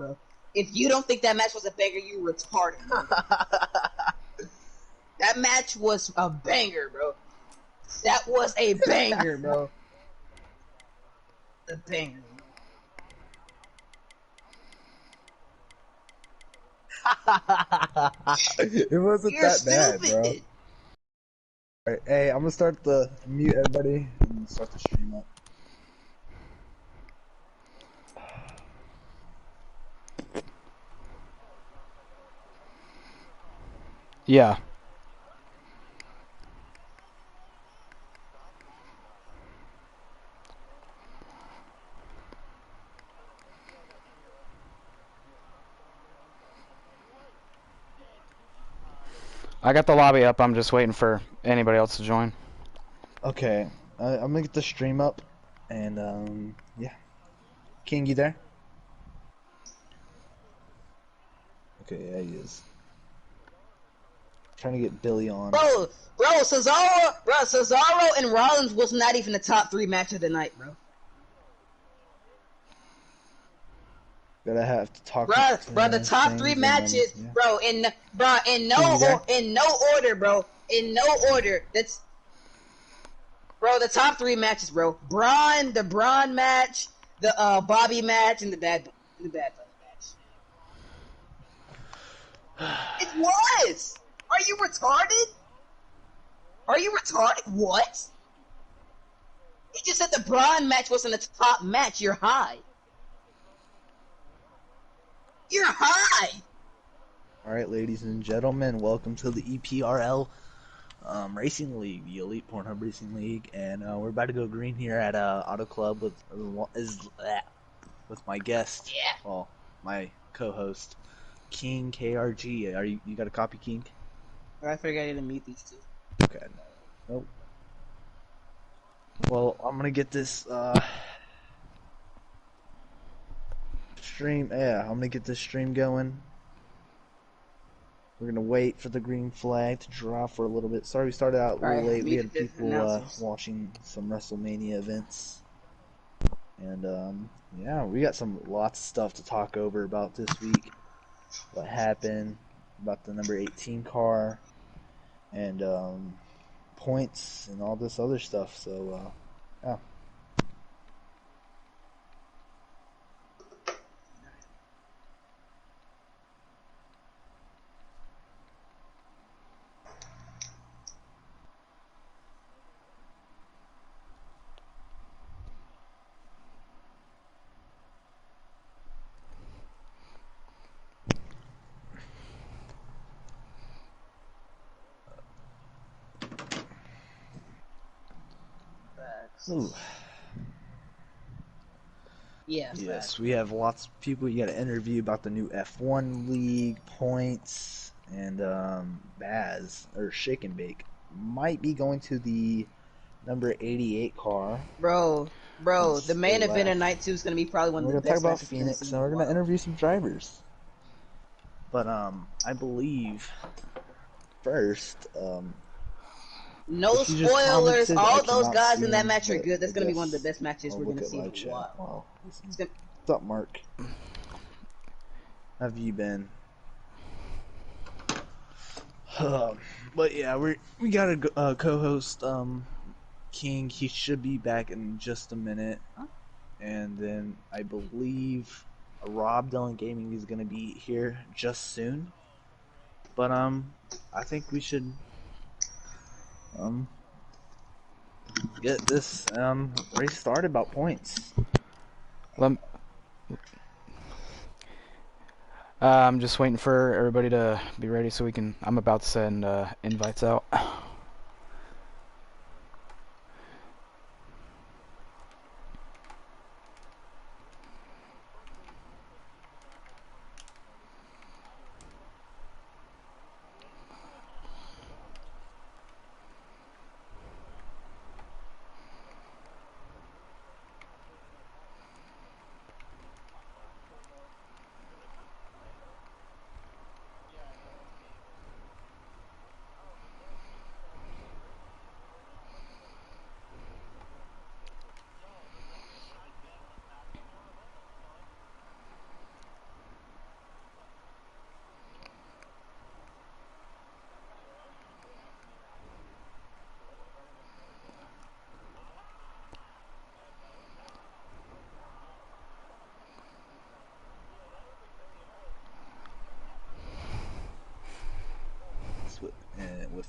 bro. If you don't think that match was a banger, you retarded, bro. That match was a banger, bro. That was a banger, bro. A banger. It wasn't You're that bad, stupid. bro. Alright, hey, I'm gonna start the mute everybody and start the stream up. Yeah. I got the lobby up. I'm just waiting for anybody else to join. Okay, I'm gonna get the stream up, and yeah. King, you there? Okay, yeah, he is. Trying to get Billy on. Bro, Cesaro and Rollins was not even the top 3 match of the night, bro. Gotta have to talk. Bro, the top 3 matches, yeah. bro, in no order, bro. In no order. That's bro, the top 3 matches, bro. The Braun match, the Bobby match, and the Bad Bunny match. It was! Are you retarded? Are you retarded? What? He just said the Braun match wasn't a top match. You're high. You're high! Alright, ladies and gentlemen, welcome to the EPRL Racing League, the Elite Pornhub Racing League, and we're about to go green here at Auto Club with my guest, Yeah. well, my co-host, King KRG. You got a copy, King? I figured I didn't mute these two. Okay. Nope. Well, I'm gonna get this stream. Yeah, I'm gonna get this stream going. We're gonna wait for the green flag to drop for a little bit. Sorry we started out a little late. We had people watching some WrestleMania events, and yeah, we got lots of stuff to talk over about this week. What happened about the number 18 car, and points and all this other stuff. So yeah. Ooh. Yeah. Yes, we have lots of people. You got to interview about the new F1 league points, and Baz or Shake and Bake might be going to the number 88 car. Bro, the main event of night 2 is gonna be probably one of the best. We're gonna talk about Phoenix, and we're gonna interview some drivers. But I believe first. No spoilers. All those guys in that match are good. That's gonna be one of the best matches we're gonna see in a while. Wow. What's up, Mark? How have you been? But yeah, we got a co-host, King. He should be back in just a minute, and then I believe Rob Dylan Gaming is gonna be here just soon. But I think we should get this race started about points. I'm just waiting for everybody to be ready so we can. I'm about to send invites out.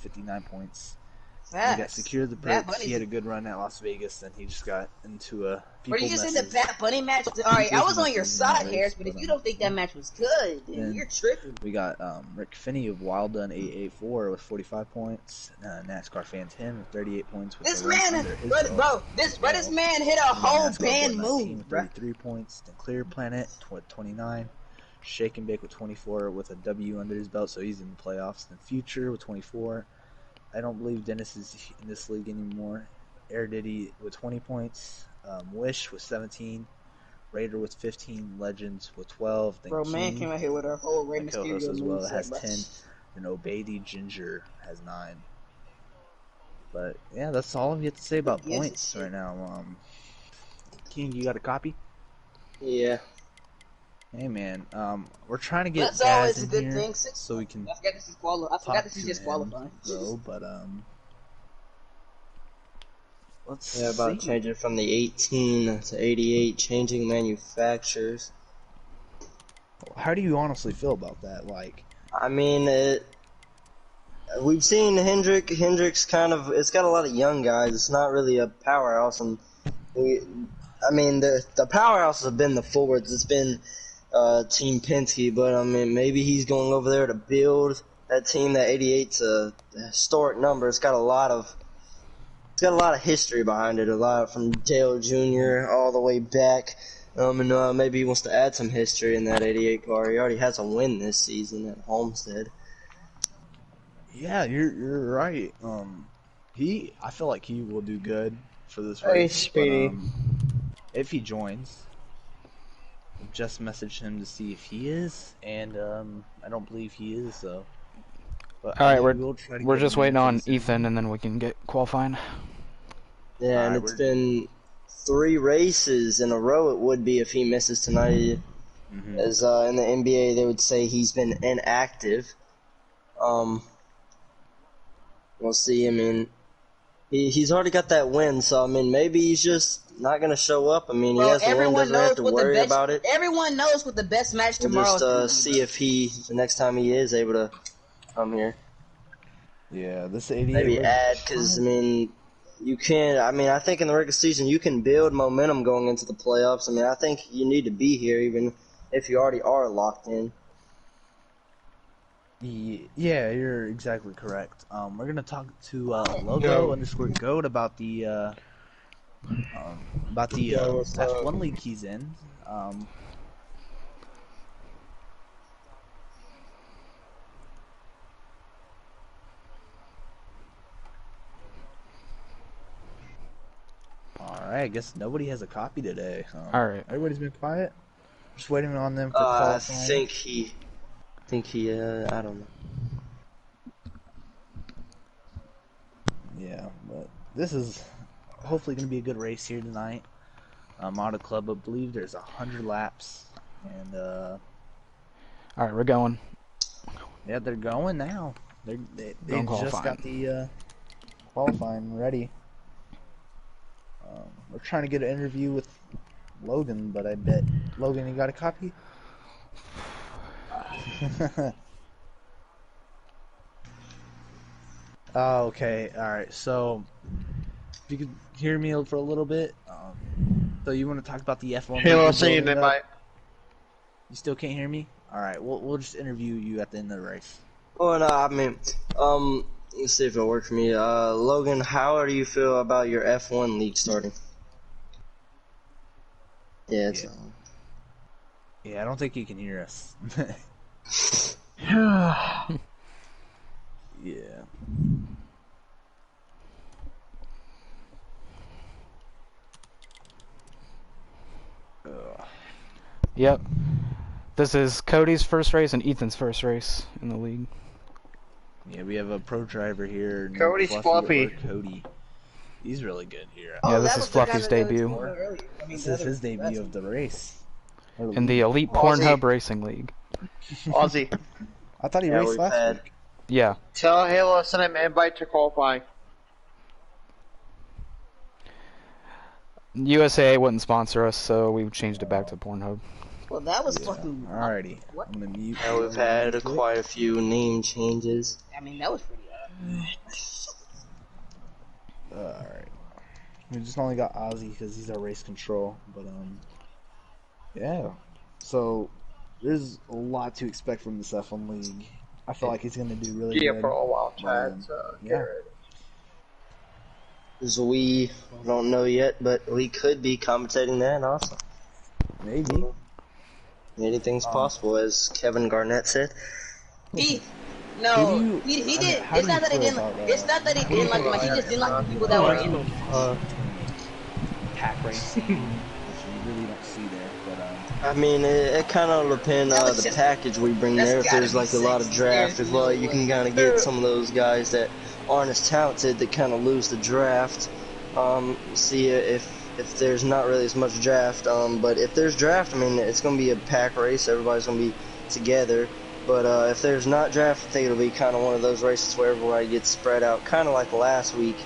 59 points. He Facts. got secured the perks. He had a good run at Las Vegas, and he just got into a people. What did you say the Pat Bunny match? Alright, I was on your side, Harris, but if you don't think that match was good, then you're tripping. We got Rick Finney of Wild Done 884 with 45 points. NASCAR Fan 10 with 38 points. With this man, this man hit a whole band move, with 33 points. Then Clear Planet with 29. Shake and Bake with 24 with a W under his belt, so he's in the playoffs. Then Future with 24. I don't believe Dennis is in this league anymore. Air Diddy with 20 points. Wish with 17. Raider with 15. Legends with 12. Then Bro, man came out here with our whole Rey Mysterio as well has 10. And Obady Ginger has 9. But yeah, that's all I have to say about points right now. King, you got a copy? Yeah. Hey man, we're trying to get that's always a good here thing. So we can. I forgot this is just qualifying. Bro, but let's see. About changing from the 18 to 88, changing manufacturers. How do you honestly feel about that? Like, I mean, we've seen Hendrick's kind of. It's got a lot of young guys. It's not really a powerhouse, and the powerhouse have been the forwards. It's been Team Penske, but I mean, maybe he's going over there to build that team. That 88's a historic number. It's got a lot of history behind it. A lot from Dale Jr. all the way back. And maybe he wants to add some history in that 88 car. He already has a win this season at Homestead. Yeah, you're right. I feel like he will do good for this race. Hey, Speedy. But, if he joins. Just messaged him to see if he is, and I don't believe he is, so. But all right, we're just waiting on Ethan, and then we can get qualifying. Yeah, and it's been 3 races in a row. It would be if he misses tonight. As in the NBA, they would say he's been inactive. We'll see. I mean, he's already got that win, so I mean, maybe he's just not gonna show up. I mean, he has the win, doesn't have to worry about it. Everyone knows what the best match tomorrow is. We'll just see if the next time he is able to come here. Yeah, this 88. Maybe add, because I mean, you can't. I mean, I think in the regular season you can build momentum going into the playoffs. I mean, I think you need to be here even if you already are locked in. Yeah, you're exactly correct. We're gonna talk to Logo_Goat about the F1 league he's in. Alright, I guess nobody has a copy today. Alright. Everybody's been quiet? Just waiting on them for qualifying. I think he, I don't know. Yeah, but this is hopefully going to be a good race here tonight. Auto Club, I believe there's 100 laps. And, alright, we're going. Yeah, they're going now. They just got the qualifying ready. We're trying to get an interview with Logan, but I bet Logan, you got a copy? Oh, okay. Alright, so if you could hear me for a little bit. So you want to talk about the F1? Hey, I'll see you tonight. You still can't hear me? Alright, we'll just interview you at the end of the race. Oh, no, I mean, let's see if it'll work for me. Logan, how do you feel about your F1 league starting? Yeah, it's on. Yeah, I don't think he can hear us. Yeah. Yep. This is Cody's first race and Ethan's first race in the league. Yeah, we have a pro driver here. Cody's Fluffy. Cody. He's really good here. Yeah, this is Fluffy's debut. This is his debut of the race. In the Elite Pornhub Racing League. Aussie. I thought he raced last week. Yeah. Tell Halo to send him an invite to qualifying. USA wouldn't sponsor us, so we changed it back to Pornhub. Well, that was fucking... Alrighty. I'm gonna mute. Yeah, we've had quite a few name changes. I mean, that was pretty Alright. We just only got Ozzy because he's our race control, but yeah. So there's a lot to expect from this F1 league. I feel like he's gonna do really good. EPRL wild chat, so get ready. So we don't know yet, but we could be commentating that also. Maybe. Anything's possible, as Kevin Garnett said. He did. It's not that he didn't. It's not that he didn't like him. He just didn't like the people that were in him. Pack racing, which you really don't see there. But I mean, it kind of depends on the package we bring there. If there's like a lot of draft as well, you can kind of get some of those guys that aren't as talented that kind of lose the draft. See if there's not really as much draft. But if there's draft, I mean, it's gonna be a pack race. Everybody's gonna be together. But if there's not draft, I think it'll be kind of one of those races where everybody gets spread out, kind of like last week,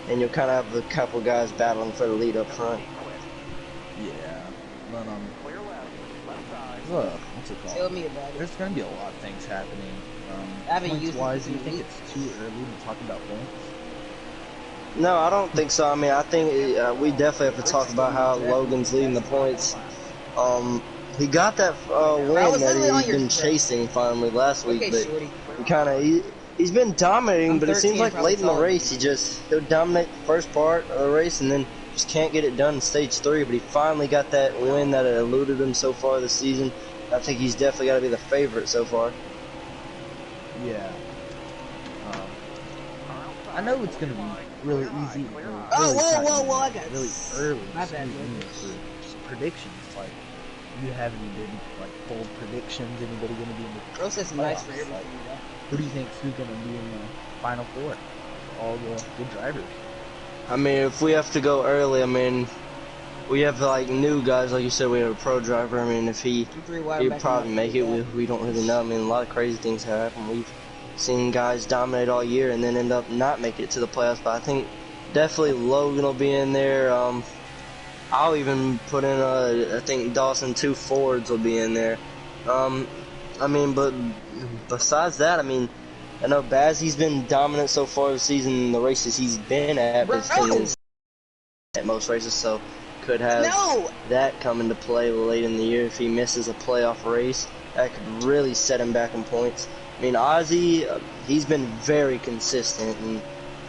and you'll kind of have a couple guys battling for the lead up front. Yeah, but what's it called? Tell me about it. There's gonna be a lot of things happening. I haven't used points-wise, do you think it's too early to talk about points? No, I don't think so. I mean, I think we definitely have to talk about how Logan's leading the points. He got that win that he's been chasing finally last week, but he's been dominating. But it seems like late in the race, he'll dominate the first part of the race and then just can't get it done in stage 3. But he finally got that win that eluded him so far this season. I think he's definitely got to be the favorite so far. Yeah. I know it's gonna be really easy. I got really early. My bad, for predictions. Like, do you have any big, like, bold predictions? Anybody gonna be in the process is nice for everybody. Who do you think who's gonna be in the final four? All the good drivers. I mean, if we have to go early, I mean, we have like new guys, like you said. We have a pro driver. I mean, if he'd probably make it. We don't really know. I mean, a lot of crazy things happen. We've seen guys dominate all year and then end up not making it to the playoffs. But I think definitely Logan will be in there. I'll even put in I think Dawson 2 Fords will be in there. I mean, but besides that, I mean, I know Bazzy's been dominant so far this season in the races he's been at. But at most races, so could have that come into play late in the year if he misses a playoff race. That could really set him back in points. I mean, Ozzy, he's been very consistent, and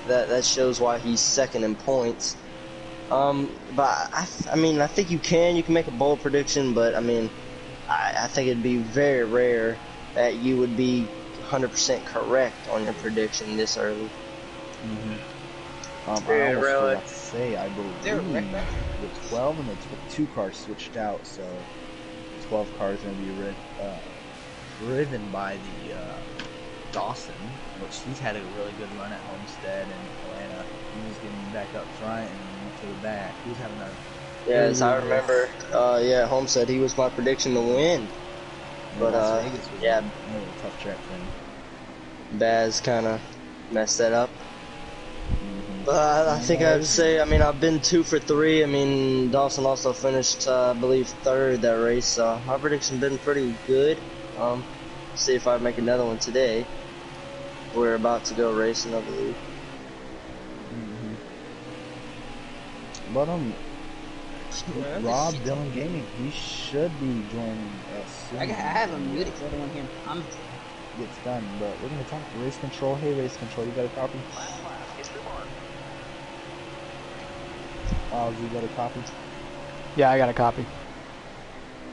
that shows why he's second in points. But I mean, I think you can make a bold prediction, but I mean, I think it'd be very rare that you would be 100% correct on your prediction this early. I almost forgot to say, I believe the 12 and the 2 cars switched out, so the 12 car is going to be driven by the Dawson, which he's had a really good run at Homestead and Atlanta. He was getting back up front and to the back. He was having a as I remember, Homestead, he was my prediction to win. But Vegas was a tough track for him. Baz kind of messed that up. But I think I'd say, I mean, I've been 2 for 3. I mean, Dawson also finished, I believe, 3rd that race. So my prediction's been pretty good. See if I make another one today. We're about to go racing, I believe. But Rob Dillon Gaming, he should be joining us soon. I have him muted because I don't want him commenting. Gets done, but we're gonna talk race control. Hey, race control, you got a copy? You got a copy? Yeah, I got a copy.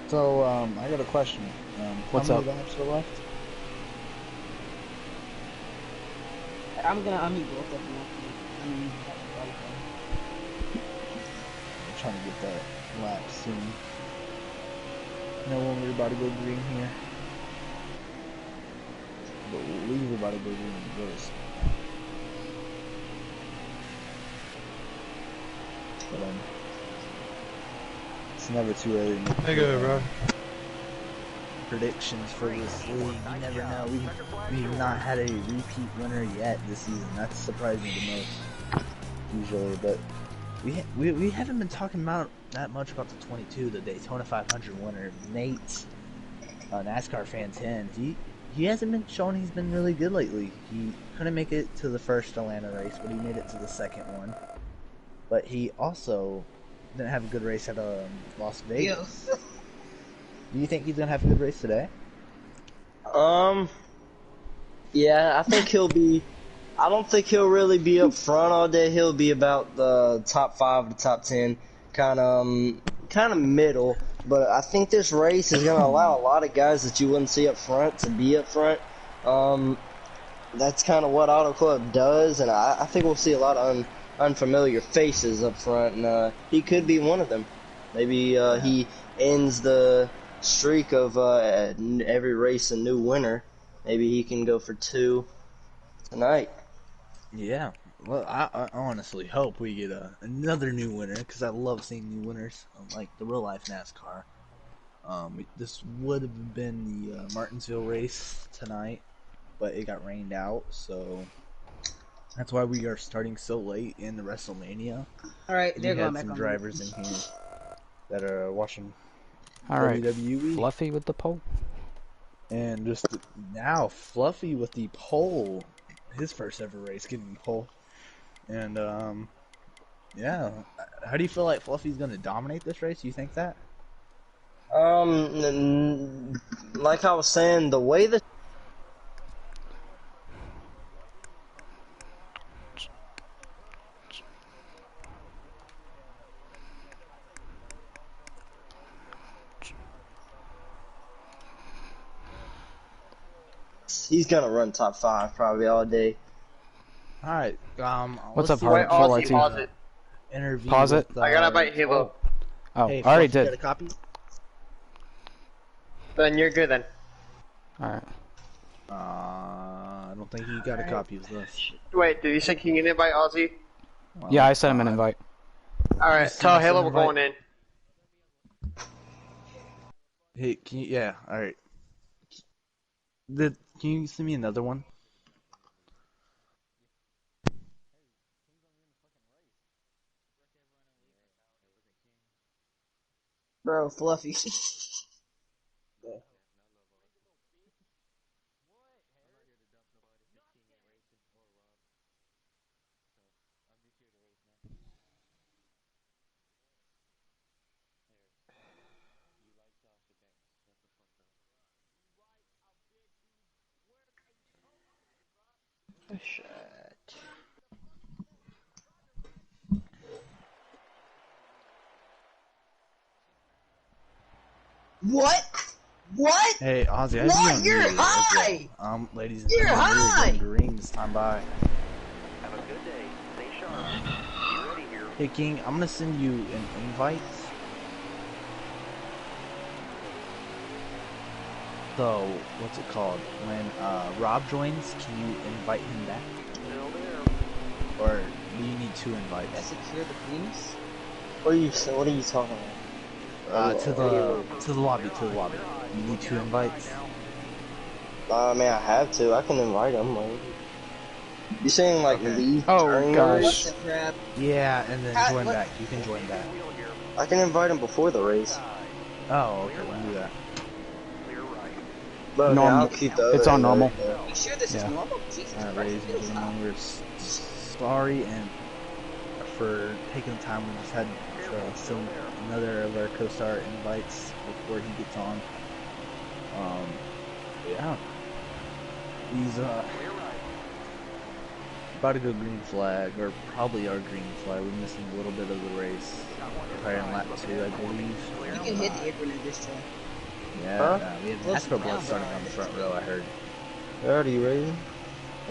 So, I got a question. What's up? How many laps are left? I'm gonna unmute both of them. I'm trying to get that lap soon. No one, we're about to go green here. But we'll leave about to go green first. But it's never too early to make bro. predictions for this league. You never know. We've not had a repeat winner yet this season. That's surprising the most usually, but we haven't been talking about that much about the 22, the Daytona 500 winner, Nate, NASCAR fan 10. he hasn't been shown he's been really good lately. He couldn't make it to the first Atlanta race, but he made it to the second one. But he also didn't have a good race at Las Vegas. Do you think he's gonna have a good race today? Yeah, I think he'll be. I don't think he'll really be up front all day. He'll be about the top 5 to top 10, kind of middle. But I think this race is gonna allow a lot of guys that you wouldn't see up front to be up front. That's kind of what Auto Club does, and I think we'll see a lot of unfamiliar faces up front, and he could be one of them. Maybe he ends the streak of every race a new winner. Maybe he can go for 2 tonight. Yeah. Well, I honestly hope we get another new winner, because I love seeing new winners, like the real life NASCAR. This would have been the Martinsville race tonight, but it got rained out, so that's why we are starting so late in the WrestleMania. All right, they're going back some on drivers in here that are watching All right, WWE. Fluffy with the pole. And just now, Fluffy with the pole, his first ever race getting the pole. And yeah, how do you feel like Fluffy's going to dominate this race? You think that? Like I was saying, the way that he's gonna run top 5 probably all day. All right. What's up, Wait, Full Aussie, IT? pause it. Interview. Pause it. I gotta bite Halo. Oh, hey, I already Fluff, you got did. a copy? Then you're good then. Alright. I don't think he got a copy of this. Wait, did you say can you invite Aussie? Well, Yeah, I sent him an invite. Alright, tell Halo we're going in. Hey, can you? Yeah. All right. Can you send me another one? Bro, Fluffy. Shit. What? What? Hey, Ozzy, I What? You're high! Ladies and You're gentlemen, high! we're green this time by. Have a good day. Stay sharp. Be ready here. Hey, King, I'm gonna send you an invite. So, what's it called? When Rob joins, can you invite him back? Still there. Or do you need 2 invites? Secure the penis? What are you talking about? To the lobby. You need 2 invites. Man, I have to. I can invite him. Like, you saying like Okay. leave? Oh, during the gosh. race? What the crap? Yeah, and then join what- back. You can join back. I can invite him before the race. Oh, okay, we'll do that. Clear right. But Normal. I'll keep the It's other on normal. invite, yeah. You sure this is Yeah. normal? Jesus Alright, Christ, ladies and it is gentlemen, we're sorry and for taking the time. We just had to send another of our co-star invites before he gets on. Yeah. He's about to go green flag, or probably our green flag. We're missing a little bit of the race. Probably on lap 2, I believe. You can hit the apron at this time. Yeah, we have NASCAR blood starting on the front row, I heard. They're already ready.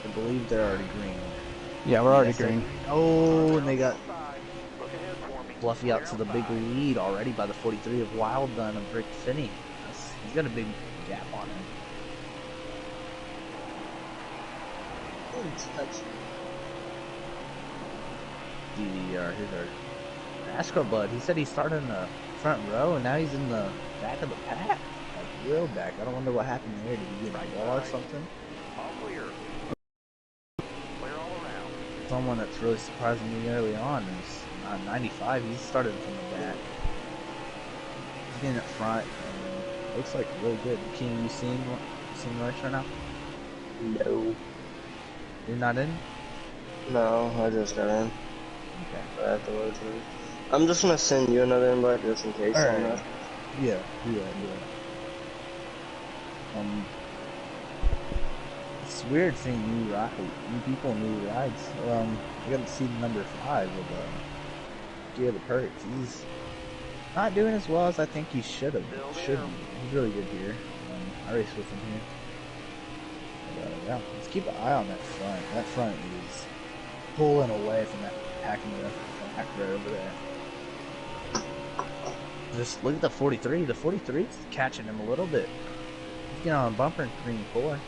I believe they're already green. Yeah, we're already Yes, green. Oh, and they got Fluffy out to the big lead already by the 43 of Wild Gun of Rick Finney. He's got a big gap on him. Touch. DDR, here's our NASCAR bud. He said he started in the front row and now he's in the back of the pack. Like real back. I don't wonder what happened there. Did he get a wall or something? All clear. Clear all around. Someone that's really surprising me early on is 95. He started from the back. He's getting up front and looks like really good. King, you seeing the race right now? No. You're not in? No, I just got in. Okay. Afterwards. I'm just gonna send you another invite just in case. Alright. On that. Yeah, do that. It's weird seeing new people, new rides. I got to see number 5 with Gia the Perks. He's not doing as well as I think he should be. He's really good here. I raced with him here. But, yeah, let's keep an eye on that front. That front is pulling away from that packing the pack right over there. Just look at the 43. The 43 is catching him a little bit. He's getting on a bumper in 3 and 4.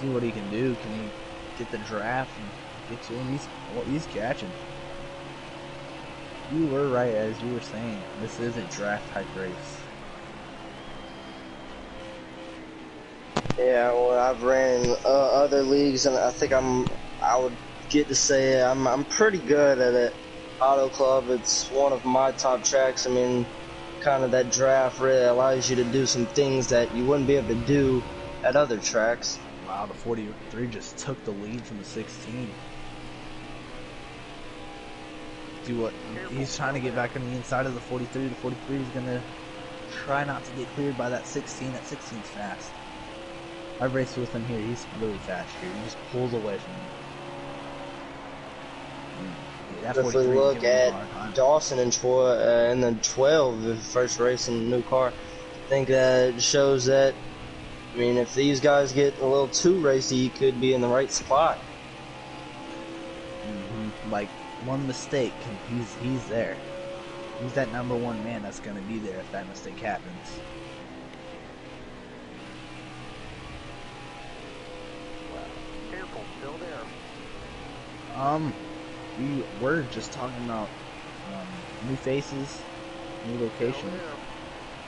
See what he can do. Can he get the draft and get to him? He's catching. You were right, as you were saying. This is a draft type race. Yeah, well, I've ran other leagues, and I think I would get to say I'm pretty good at it. Auto Club, it's one of my top tracks. I mean, kind of that draft really allows you to do some things that you wouldn't be able to do at other tracks. Wow, the 43 just took the lead from the 16. See what he's trying to get back on the inside of the 43. The 43 is gonna try not to get cleared by that 16. That 16's fast. I've raced with him here. He's really fast here. He just pulls away from me. If we look at Dawson and Troy in the 12, the first race in the new car, I think that shows that. I mean, if these guys get a little too racy, he could be in the right spot. Like one mistake, he's there. He's that number 1 man that's gonna be there if that mistake happens. Careful, still there. We were just talking about new faces, new location.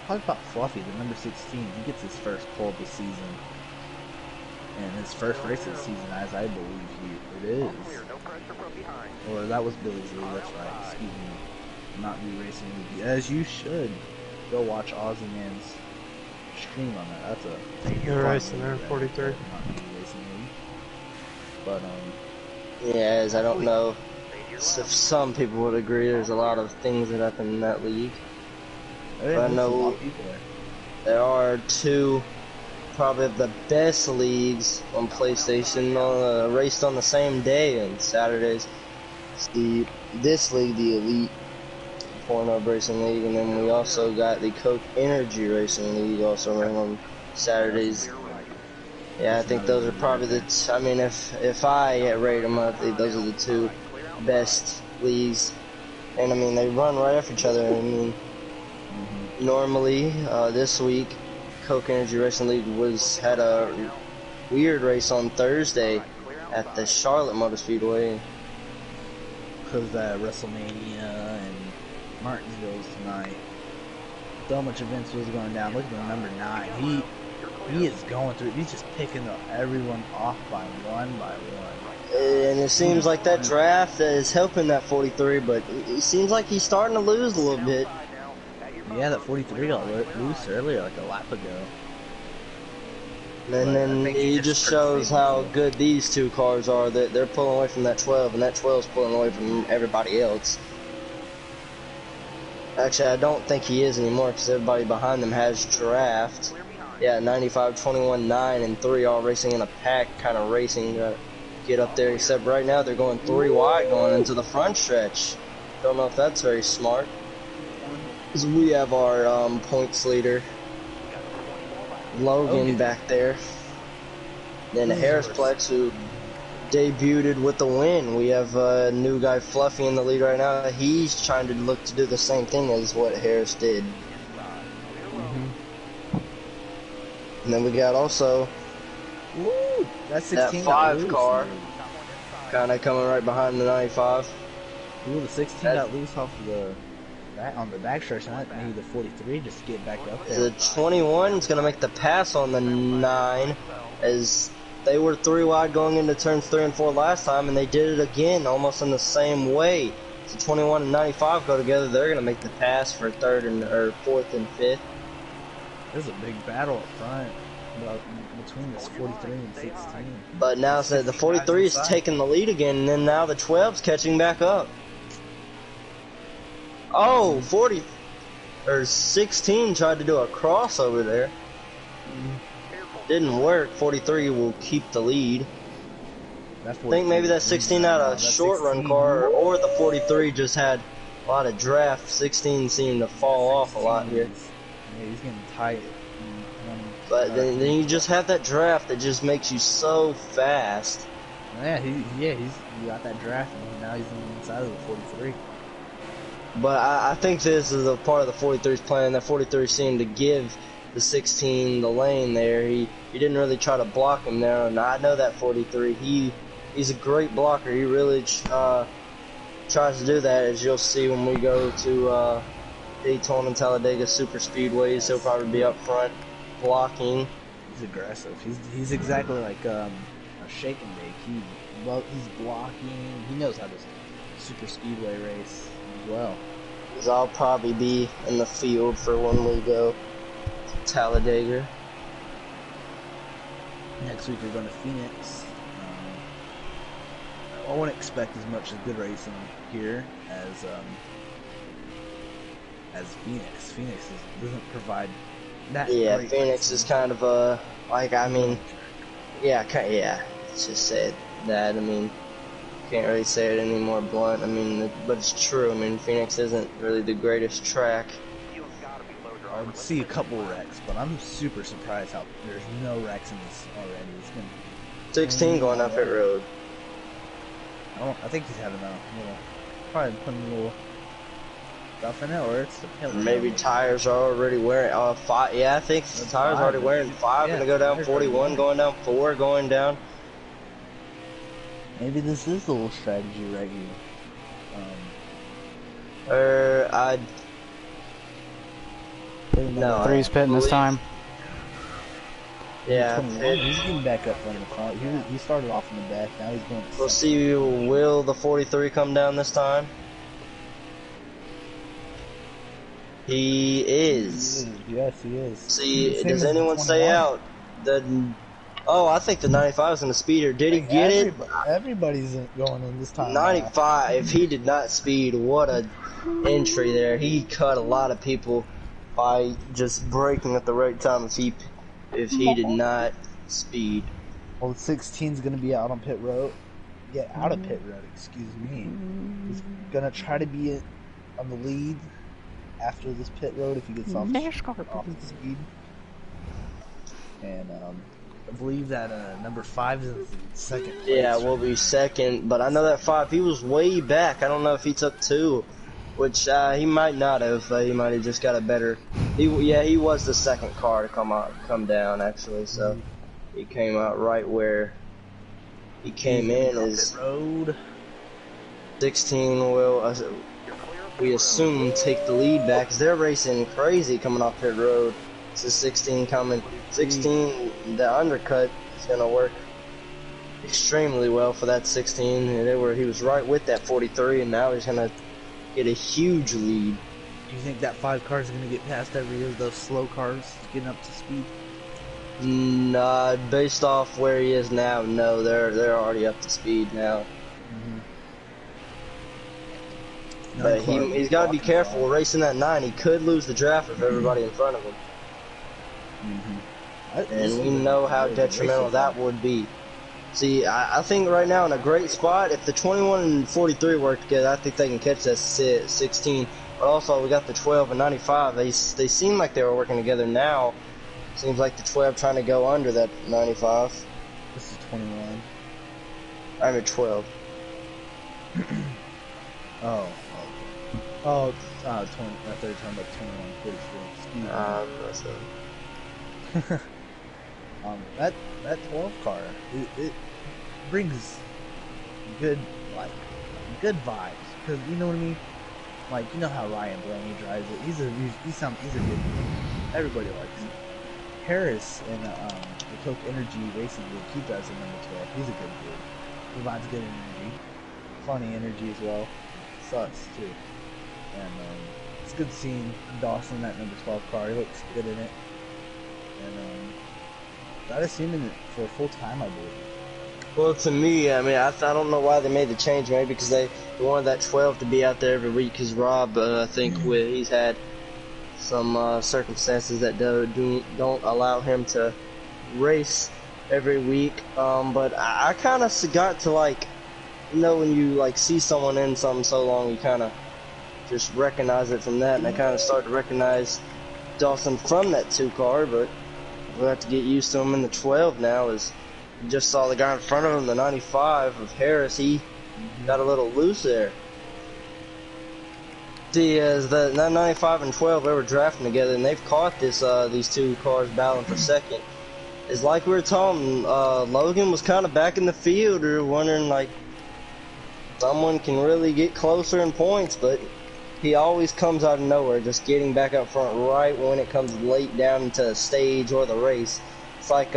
Talk about Fluffy, the number 16. He gets his first pole of the season, and his first race of the season, as I believe it is. No pressure from behind. Or that was Billy's league. That's right. Excuse me. Not me racing league. As you should go watch Aussie Man's stream on that. That's a you're racing there, 43. Not me racing league. But Yeah, as I don't know if some people would agree, there's a lot of things that happen in that league. But I know there are 2 probably of the best leagues on PlayStation raced on the same day on Saturdays. It's this league, the Elite Pornhub Racing League, and then we also got the Coke Energy Racing League also running on Saturdays. Yeah, I think those are probably the I mean, if I rate them up, those are the 2 best leagues. And I mean, they run right after each other. I mean, normally this week, Coke Energy Racing League had a weird race on Thursday at the Charlotte Motor Speedway. Because WrestleMania and Martinsville's tonight. So much events was going down. Look at the number 9. He is going through. He's just picking everyone off by one by one. And it seems like that draft is helping that 43, but it seems like he's starting to lose a little bit. Yeah, that 43 got loose earlier, like a lap ago. And then it just shows how good these 2 cars are. That they're pulling away from that 12, and that 12 is pulling away from everybody else. Actually, I don't think he is anymore because everybody behind them has draft. Yeah, 95, 21, 9, and 3 all racing in a pack, kind of racing to get up there. Except right now they're going 3 wide going into the front stretch. Don't know if that's very smart. Because we have our points leader, Logan, back there. Then Harrisplex, who debuted with the win. We have a new guy, Fluffy, in the lead right now. He's trying to look to do the same thing as what Harris did. And then we got also that 16 5 car kind of coming right behind the 95. Ooh, the 16 got loose off on the back stretch, and maybe the 43 just to get back up there. The 21 is going to make the pass on the 9, as they were 3 wide going into turns 3 and 4 last time, and they did it again almost in the same way. So 21 and 95 go together. They're gonna make the pass for third and or fourth and fifth. There's a big battle up front between this 43 and 16. But now so the 43 is taking the lead again, and then now the 12's catching back up. Oh, 40 or 16 tried to do a crossover there. Didn't work. 43 will keep the lead. I think maybe that 16 had a short run car, or the 43 just had a lot of draft. 16 seemed to fall off a lot here. Yeah, he's getting tight. But then you just have that draft that just makes you so fast. Yeah, he's got that draft, and now he's on the inside of the 43. But I think this is a part of the 43's plan. That 43 seemed to give the 16 the lane there. He didn't really try to block him there, and I know that 43. He's a great blocker. He really tries to do that, as you'll see when we go to Daytona and Talladega super speedways. He'll probably be up front blocking. He's aggressive. He's exactly like a shake and bake. He's blocking. He knows how to super speedway race as well. Because I'll probably be in the field for when we go to Talladega. Next week we're going to Phoenix. I wouldn't expect as much as good racing here as Phoenix. Phoenix doesn't provide that. Yeah, great Phoenix racing. is kind of a let's just say that. I mean, can't really say it any more blunt. I mean, but it's true. I mean, Phoenix isn't really the greatest track. I would see a couple wrecks, but I'm super surprised how there's no wrecks in this already. It's been 16 going up pit road. I think he's having probably putting a little stuff in it, or it's the pit. Maybe tires are already wearing 5. Yeah, I think the tires already wearing 5, Yeah, gonna go down 41, going down 4, going down. Maybe this is a little strategy right here. No. Three's pitting this time. Yeah. He's getting back up from the front. He started off in the back. Now he's going. We'll see. Will the 43 come down this time? He is. Yes, he is. See, does anyone stay out? I think the 95 is in the speeder. Did he get it? Everybody's going in this time. 95. If he did not speed, what a entry there. He cut a lot of people by just braking at the right time. If he did not speed. Well, the 16 is going to be out on pit road. Yeah, out of pit road. Excuse me. He's going to try to be on the lead after this pit road if he gets off the speed. And I believe that number 5 is in second place. Yeah, we'll be second. But I know that 5, he was way back. I don't know if he took 2, which he might not have. He might have just got a better. He was the second car to come down actually. So he came out right where he came in. Is road. 16 will, we assume, take the lead back, because they're racing crazy coming off pit road. This is 16 coming. 16, the undercut is going to work extremely well for that 16. He was right with that 43, and now he's going to get a huge lead. Do you think that 5 car is going to get past every of those slow cars getting up to speed? Nah, based off where he is now, no, they're already up to speed now. But he's got to be careful racing that 9. He could lose the draft with everybody in front of him. And we know how detrimental that would be. See, I think right now in a great spot, if the 21 and 43 work together, I think they can catch that 16. But also, we got the 12 and 95. They seem like they were working together now. Seems like the 12 trying to go under that 95. This is 21. I mean 12. Oh, 20. I thought you were talking about 21, 43. Excuse me. That 12 car, it brings good vibes, because you know what I mean. Like, you know how Ryan Blaney drives it. He's a good dude. Everybody likes him. Harris in the Coke Energy Racing League, he drives the number 12. He's a good dude. Provides good energy, funny energy as well. sucks too. And it's good seeing Dawson in that number 12 car. He looks good in it. And glad to see him in it for a full time, I believe. Well, to me, I mean, I don't know why they made the change. Maybe because they wanted that 12 to be out there every week. Because Rob, I think he's had some circumstances that don't allow him to race every week. But I kind of got to, like, you know, when you like see someone in something so long, you kind of just recognize it from that. And I kind of start to recognize Dawson from that 2 car, but we'll have to get used to him in the 12 now. As you just saw the guy in front of him, the 95 of Harris, he got a little loose there. See, as the 95 and 12, they were drafting together, and they've caught this these 2 cars battling for second. It's like we were talking, Logan was kind of back in the field, or wondering, like, someone can really get closer in points, but he always comes out of nowhere, just getting back up front right when it comes late down into the stage or the race. It's like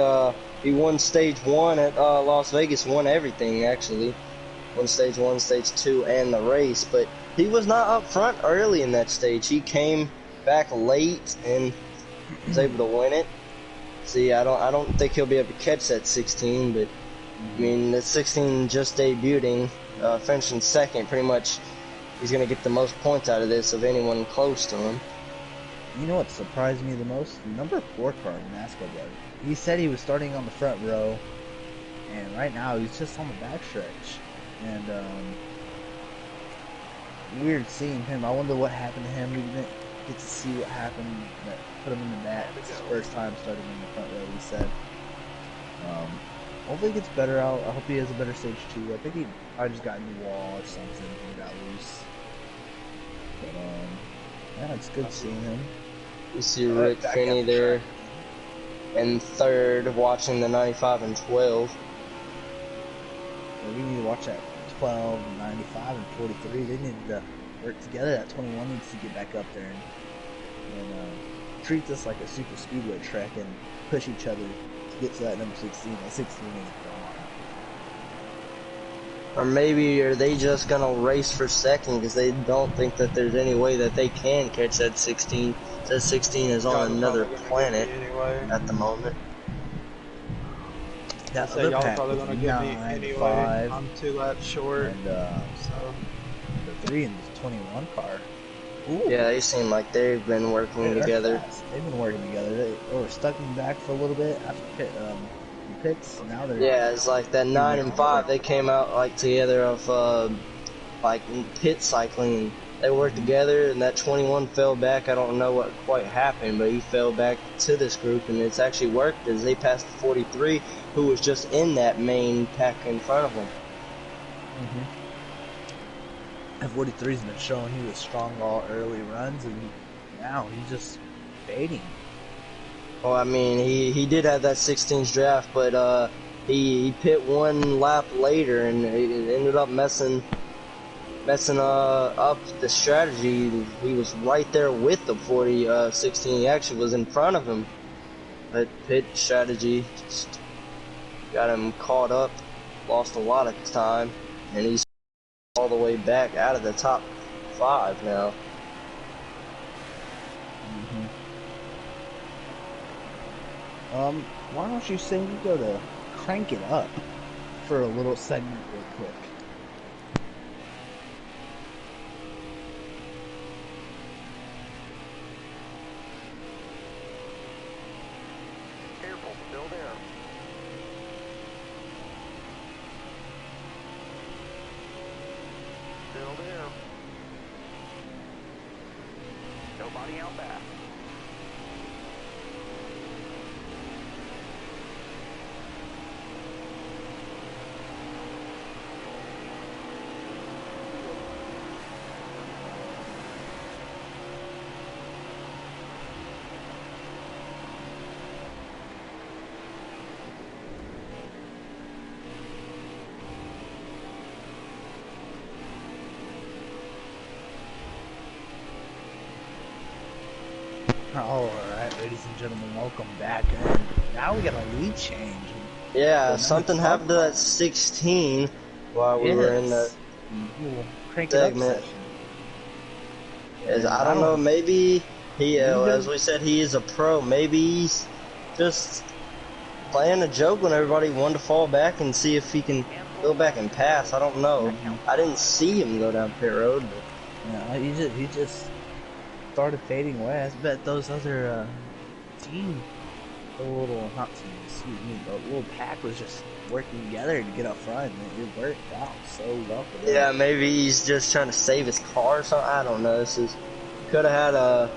he won stage 1 at Las Vegas, won everything actually. Won stage 1, stage 2, and the race, but he was not up front early in that stage. He came back late and was able to win it. See, I don't think he'll be able to catch that 16, but I mean, the 16 just debuting, finishing second, pretty much. He's going to get the most points out of this of anyone close to him. You know what surprised me the most? Number 4 car, NASCAR guard. He said he was starting on the front row, and right now he's just on the backstretch. And weird seeing him. I wonder what happened to him. We didn't get to see what happened that put him in the back. It's his first time starting in the front row, he said. Hopefully he gets better out. I hope he has a better stage 2. I think he probably just got in the wall or something and got loose. But, yeah, it's good seeing him. You see Rick Finney there in 3rd, watching the 95 and 12. Yeah, we need to watch that 12, 95, and 43. They need to work together. That 21 needs to get back up there and treat this like a super speedway track and push each other to get to that number 16. That 16 is gone. Or maybe are they just going to race for second because they don't think that there's any way that they can catch that 16. That 16 is on another planet at the moment. That so y'all probably going to get me anyway. 5, I'm 2 laps short. And so the 3 in the 21 car. Ooh. Yeah, they seem like they've been working together. Fast. They've been working together. They were stuck in the back for a little bit after pits. Now they're it's like that 9 and 5. They came out like together of like pit cycling. They worked together, and that 21 fell back. I don't know what quite happened, but he fell back to this group, and it's actually worked as they passed the 43, who was just in that main pack in front of them. And 43's been showing he was strong all early runs, and now he's just fading. Well, I mean, he did have that 16's draft, but he pit 1 lap later, and it ended up messing up the strategy. He was right there with the 16. He actually was in front of him, but pit strategy just got him caught up, lost a lot of time, and he's all the way back out of the top 5 now. Why don't you say you go to crank it up for a little segment real quick? Careful, still there. Still there. Nobody out back. Alright, ladies and gentlemen, welcome back. And now we got a lead change. Yeah, something happened to that 16 while we were in the... We'll crank it up segment. session. I don't know, maybe he, as we said, he is a pro. Maybe he's just playing a joke when everybody wanted to fall back and see if he can go back and pass. I don't know. I didn't see him go down pit road. But... Yeah, he just started fading away. I bet those other team, the little, not team, excuse me, but little pack was just working together to get up front, and it worked out so well for them. Yeah, maybe he's just trying to save his car or something. I don't know. Could have had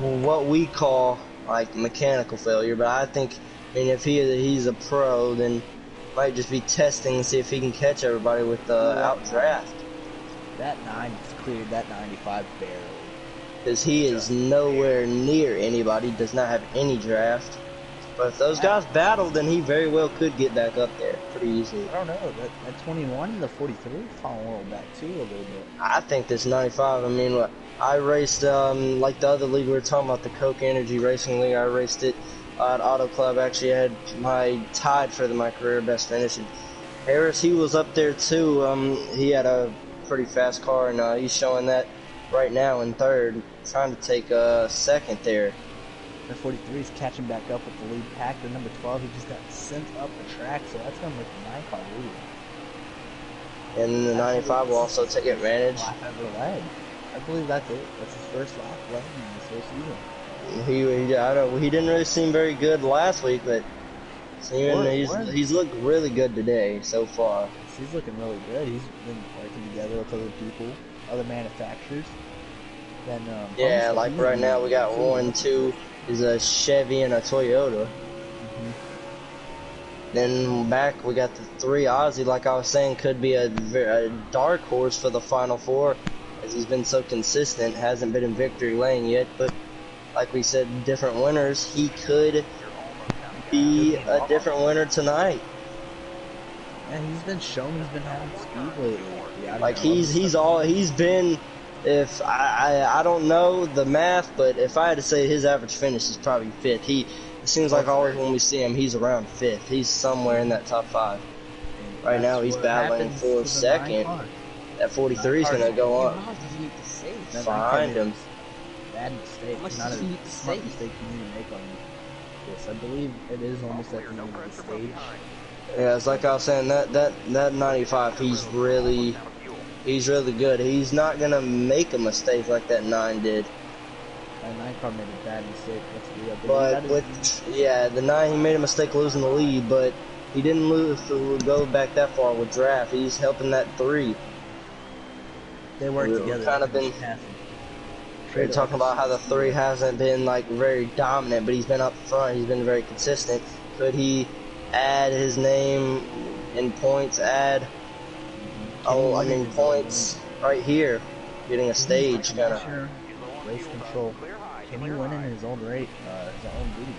what we call like mechanical failure, but I think, if he's a pro, then might just be testing and see if he can catch everybody with out draft. That 9 cleared that 95 barely. Because he is nowhere near anybody, does not have any draft. But if those guys battle, then he very well could get back up there pretty easily. I don't know, that 21 and the 43 falling a little back too a little bit. I think this 95, I raced, like the other league we were talking about, the Coke Energy Racing League, I raced it at Auto Club. Actually, I had tied for my career best finish. And Harris, he was up there too. He had a pretty fast car, and he's showing that right now in third, trying to take second there. The 43 is catching back up with the lead pack. The number 12, he just got sent up the track, so that's going to make the 9 car lead. And the 95 will also take advantage. I believe that's it. That's his first lap left in this whole season. He didn't really seem very good last week, but he's looked really good today so far. He's looking really good. He's been working together with other people, other manufacturers. Then, yeah, like right now we got 1, 2 is a Chevy and a Toyota. Then back we got the 3 Ozzy, like I was saying, could be a dark horse for the Final Four, as he's been so consistent, hasn't been in victory lane yet, but like we said, different winners, he could be a different winner tonight. And he's been having speed lately. Yeah, like he's been, if I don't know the math, but if I had to say his average finish is probably 5th. It seems like always when we see him, he's around 5th. He's somewhere in that top 5. Right now he's battling for second. That 43 is gonna go up. Find him. Bad mistake. Not a smart mistake you need to make on this. I believe it is almost at the end of the stage. Yeah, it's like I was saying, that 95, he's really good. He's not gonna make a mistake like that 9 did. That 9 car made a bad mistake. But the 9, he made a mistake losing the lead, but he didn't go back that far with draft. He's helping that 3. They work together. Kind of been. We're talking about how the 3 hasn't been like very dominant, but he's been up front. He's been very consistent. Could he add his name in points? Points right here, getting a stage kind of. Race control. Can he win in his own rate, his own lead?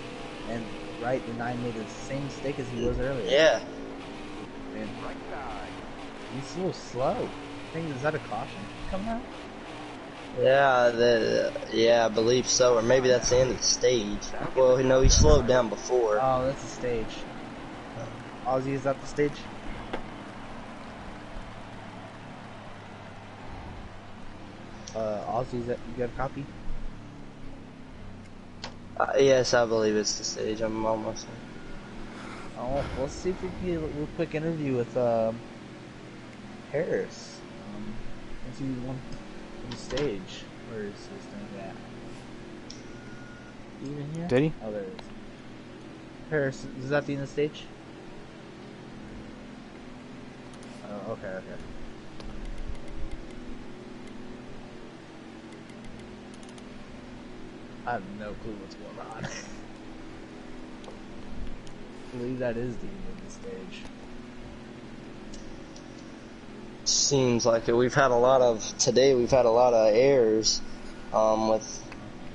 And right, the 9 made the same mistake as he was earlier. Yeah. And he's a little slow. Is that a caution coming out? Yeah, I believe so. Or maybe that's the end of the stage. Well, no, he slowed down before. Oh, that's the stage. Ozzy, is that the stage? Ozzy, you got a copy? Yes, I believe it's the stage. I'm almost there. Oh, let's see if we can get a little quick interview with Harris. Let's see one on the stage. Where is this thing at? Even here? Did he? Oh, there it is. Harris, is that the end of the stage? Oh, okay. I have no clue what's going on. I believe that is the end of the stage. Seems like it. We've had a lot of errors with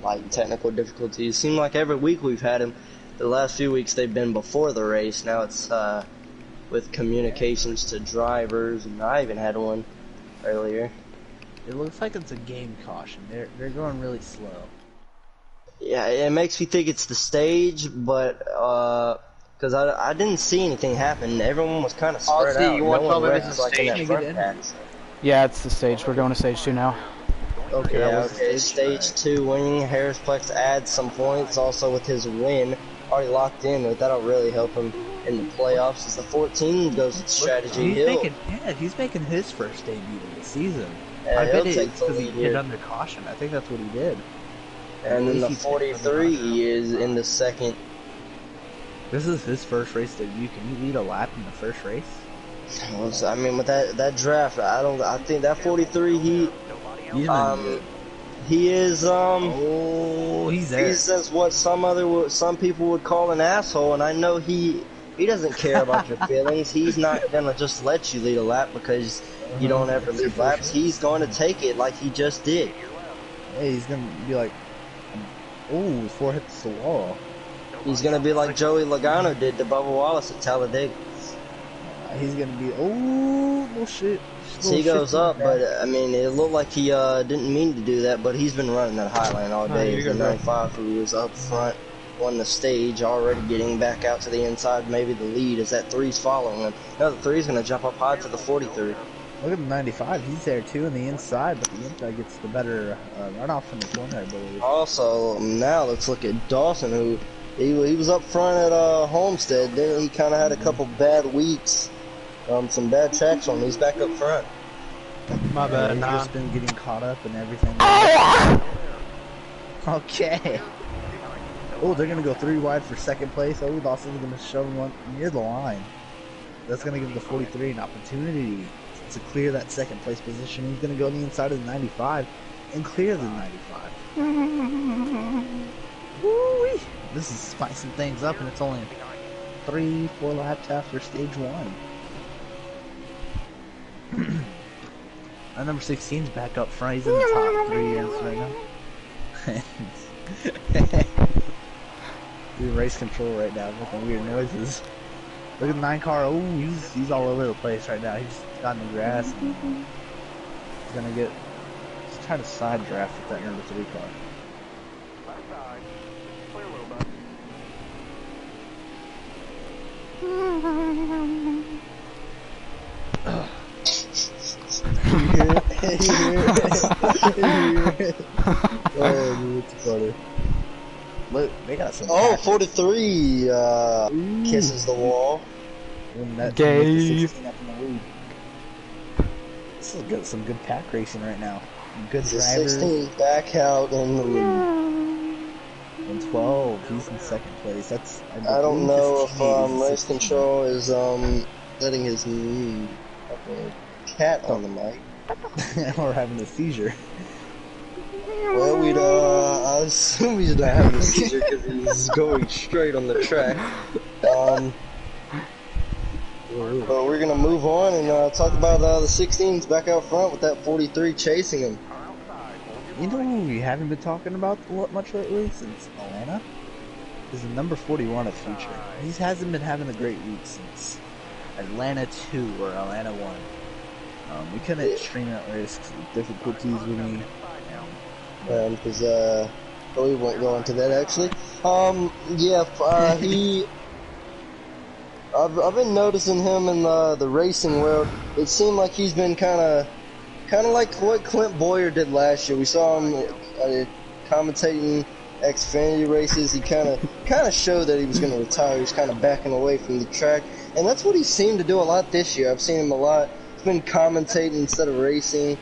like technical difficulties. Seems like every week we've had them. The last few weeks they've been before the race. Now it's with communications to drivers, and I even had one earlier. It looks like it's a game caution. They're going really slow. Yeah, it makes me think it's the stage, but because I didn't see anything happen. Everyone was kind of spread out. You want to tell me wrecked, this is like, in stage? that front pack, so. Yeah, it's the stage. We're going to stage 2 now. Okay, Yeah, that was okay. Stage 2 winning. Harrisplex adds some points also with his win. Already locked in, but that'll really help him in the playoffs as the 14 goes with Strategy Hill. He's making his first debut of the season. Yeah, I bet he'll take it's the because he lead hit here. under caution. I think that's what he did. And then the 43 is in the second. This is his first race debut. Can you lead a lap in the first race? Well, so, I mean, with that draft, I think that 43 He's good. he is Oh, he's there. He's as what some people would call an asshole, and I know he doesn't care about your feelings. He's not gonna just let you lead a lap because you don't ever lead laps. He's going to take it like he just did. Hey, he's gonna be like, oh, his forehead hits the wall. He's gonna be like Joey Logano did to Bubba Wallace at Talladega. He's gonna be, oh, little shit. So he goes up, but I mean, it looked like he didn't mean to do that, but he's been running that Highline all day. The 95 who was up front, won the stage, already getting back out to the inside, maybe the lead as that 3's following him. Now the 3's gonna jump up high to the 43. Look at the 95, he's there too on the inside, but the inside gets the better runoff from the corner, I believe. Also, now let's look at Dawson, who he was up front at Homestead. Then he kind of had a couple bad weeks, some bad tracks on him. He's back up front. My bad, He's nah. just been getting caught up and everything. Okay. Oh, they're gonna go 3 wide for second place. Oh, Dawson's gonna shove him near the line. That's gonna give the 43 an opportunity to clear that second place position. He's gonna go on the inside of the 95 and clear the 95. Woo-wee. This is spicing things up, and it's only 3-4 laps after stage 1. Our number 16's back up front. He's in the top 3 right now. He's in race control right now, making weird noises. Look at the 9 car. Oh, he's all over the place right now. He's got in the grass. And he's gonna get. He's trying to side draft with that number 3 car. Oh, dude, it's funny. Look, they got some. Oh, 43 kisses the wall. Gay. This is good, some good pack racing right now. Good The drivers. 16 back out in the lead. And 12, he's in second place. That's. I don't know if race 16. control is letting his cat on the mic. Or having a seizure. Well, I assume he's not having a seizure because he's going straight on the track. But we're gonna move on and talk about the 16s back out front with that 43 chasing him. You know who we haven't been talking about much lately since Atlanta? Is the number 41 of Future. He hasn't been having a great week since Atlanta 2 or Atlanta 1. We couldn't stream that race because of difficulties with me. Because we won't go into that actually. I've been noticing him in the racing world. It seemed like he's been kind of like what Clint Boyer did last year. We saw him commentating Xfinity races. He kind of showed that he was going to retire. He was kind of backing away from the track, and that's what he seemed to do a lot this year. I've seen him a lot. He's been commentating instead of racing,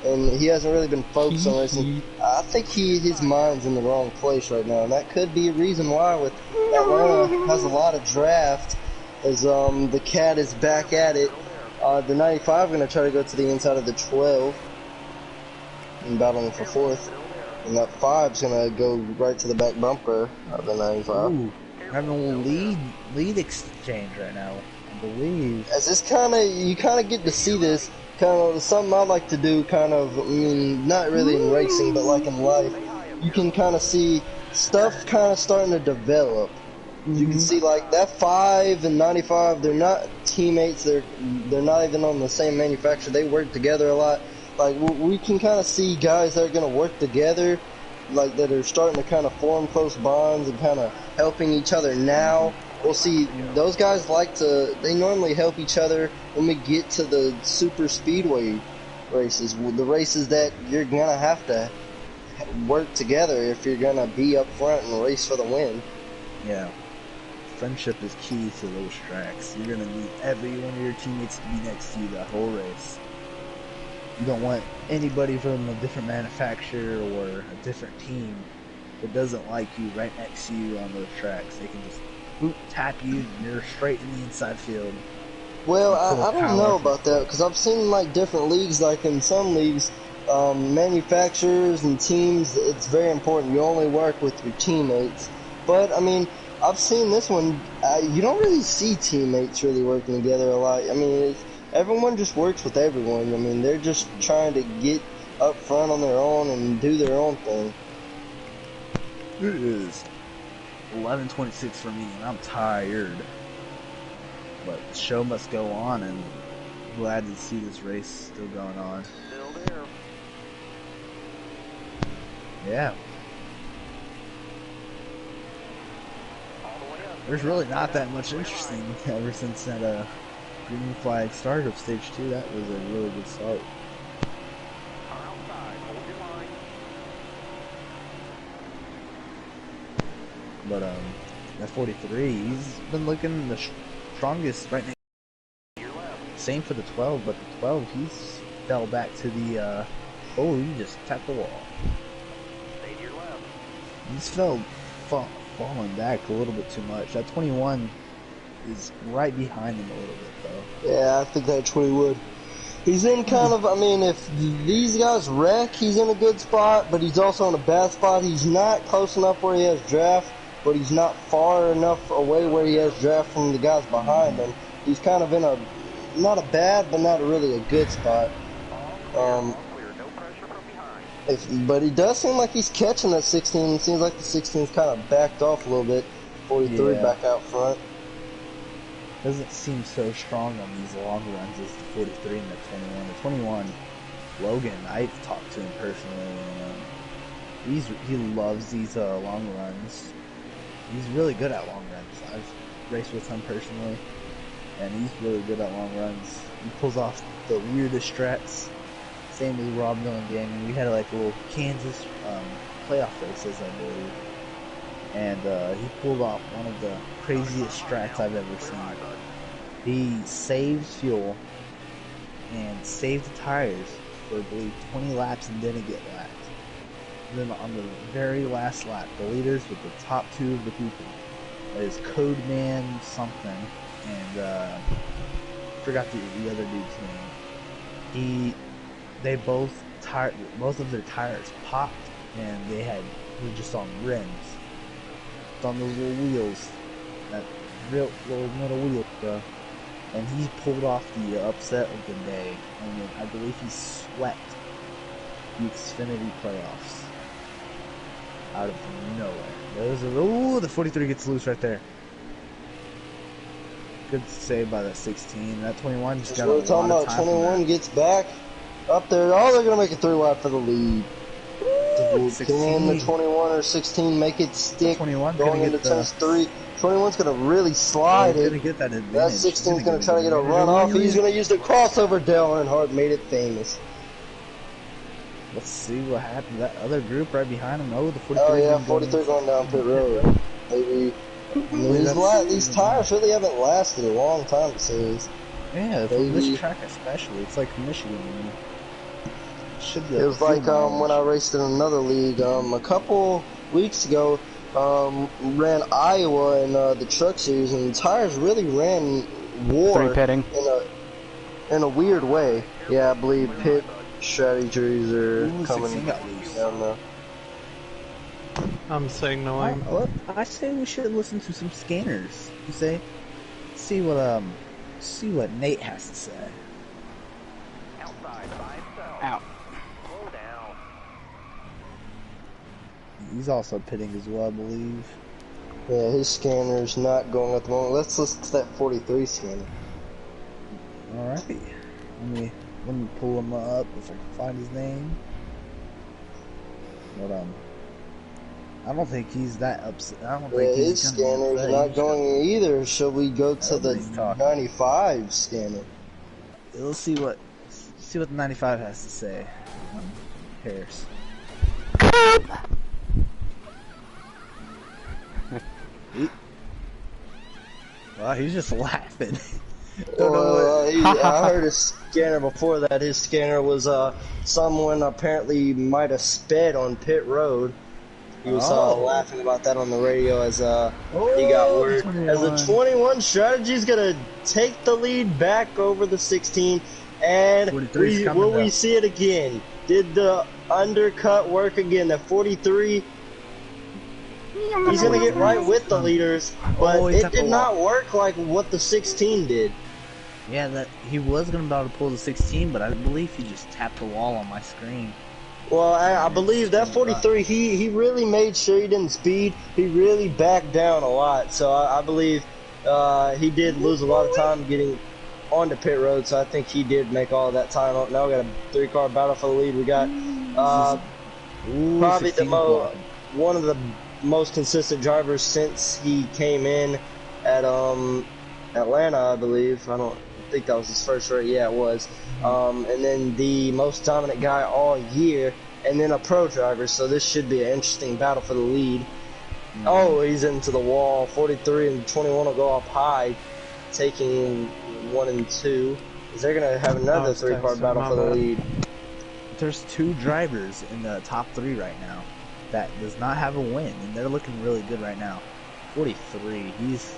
and he hasn't really been focused on racing. I think his mind's in the wrong place right now, and that could be a reason why with Atlanta has a lot of draft, as the cat is back at it. The 95 going to try to go to the inside of the 12 and battling for 4th. And that 5's going to go right to the back bumper of the 95. Ooh, we're having a little lead exchange right now, I believe. As this you kind of get to see this, kind of something I like to do, not really in racing, but like in life. You can kind of see stuff kind of starting to develop. You can see like that 5 and 95, they're not teammates, they're not even on the same manufacturer, they work together a lot. Like we can kind of see guys that are going to work together, like that are starting to kind of form close bonds and kind of helping each other now. We'll see those guys they normally help each other when we get to the super speedway races. The races that you're gonna have to work together if you're gonna be up front and race for the win. Yeah. Friendship is key to those tracks. You're gonna need every one of your teammates to be next to you the whole race. You don't want anybody from a different manufacturer or a different team that doesn't like you right next to you on those tracks. They can just boop, tap you, and you're straight in the inside field. Well, I don't know about that, because I've seen like different leagues, like in some leagues, manufacturers and teams, it's very important. You only work with your teammates. But, I mean, I've seen this one, you don't really see teammates really working together a lot. I mean, everyone just works with everyone. I mean, they're just trying to get up front on their own and do their own thing. It is 11:26 for me, and I'm tired. But the show must go on, and I'm glad to see this race still going on. Still there. Yeah. All the way up. There's really not that much interesting ever since that green flag start of stage 2. That was a really good start. Car outside. Hold your line. But that 43, he's been looking the strongest right now. Same for the 12, but the 12, he's fell back to the oh, he just tapped the wall. Stay to your left. He's falling back a little bit too much. That 21 is right behind him a little bit, though. Yeah, I think that 20 would. He's in kind of, I mean, if these guys wreck, he's in a good spot, but he's also in a bad spot. He's not close enough where he has draft, but he's not far enough away where he has draft from the guys behind him. He's kind of in a, not a bad, but not really a good spot. But he does seem like he's catching that 16. It seems like the 16's kind of backed off a little bit. 43 back out front. Doesn't seem so strong on these long runs as the 43 and the 21. The 21, Logan, I've talked to him personally, and he loves these long runs. He's really good at long runs. I've raced with him personally, and he's really good at long runs. He pulls off the weirdest strats. Same as Rob Millengang. We had like a little Kansas playoff races, I believe, and he pulled off one of the craziest strats I've ever seen. He saved fuel and saved the tires for, I believe, 20 laps and didn't get lapped. And then on the very last lap, the leaders with the top 2 of the people, that is Codeman something, and forgot the other dude's name. Both of their tires popped, and they were just on rims. It's on those little wheels, that real little metal wheel, bro. And he pulled off the upset of the day, and then I believe he swept the Xfinity playoffs out of nowhere. The 43 gets loose right there. Good save by that 16. That 21 just got a lot of time. We're talking about 21 gets back up there. Oh, they're gonna make it 3 wide for the lead. Can the 21 or 16 make it stick 21 going into turns 3? 21's gonna really slide it. Get that advantage. That 16's gonna try to get a run off. He's gonna use the crossover. Dale Earnhardt made it famous. Let's see what happened. That other group right behind him. Oh, the 43. Oh yeah, 43 going down pit road. Maybe. These tires really haven't lasted a long time, it seems. Yeah, for this track especially. It's like Michigan. It was like when I raced in another league a couple weeks ago. Ran Iowa in the truck series, and the tires really ran war in a weird way. Yeah, I believe pit strategies are coming down there. I'm signaling. I say we should listen to some scanners. You say, see what Nate has to say. Outside by himself. Out. Slow down. He's also pitting as well, I believe. Yeah, his scanner's not going at the moment. Let's listen to that 43 scanner. Alright. Let me pull him up if I can find his name. But I don't think he's that upset. I don't think his scanner's not going either. Shall we go to the 95 scanner? We'll see see what the 95 has to say on Harris. Well, he's just laughing. I heard his scanner before that. His scanner was someone apparently might have sped on pit road. He was laughing about that on the radio as he got word. As the 21 strategy is gonna take the lead back over the 16, and will we see it again? Did the undercut work again? The 43. He's gonna get right with the leaders, but it did not work like what the 16 did. Yeah, that he was gonna be able to pull the 16, but I believe he just tapped the wall on my screen. Well, I believe that 43, he really made sure he didn't speed. He really backed down a lot, so I believe he did lose a lot of time getting onto pit road. So I think he did make all of that time up. Now we got a 3-car battle for the lead. We got probably one of the most consistent drivers since he came in at Atlanta, I believe. I don't think that was his first race. Yeah, it was. And then the most dominant guy all year, and then a pro driver. So this should be an interesting battle for the lead. Oh, he's into the wall. 43 and 21 will go up high, taking 1 and 2. Is they're gonna have another 3-car battle for the lead? There's 2 drivers in the top 3 right now that does not have a win, and they're looking really good right now. 43, he's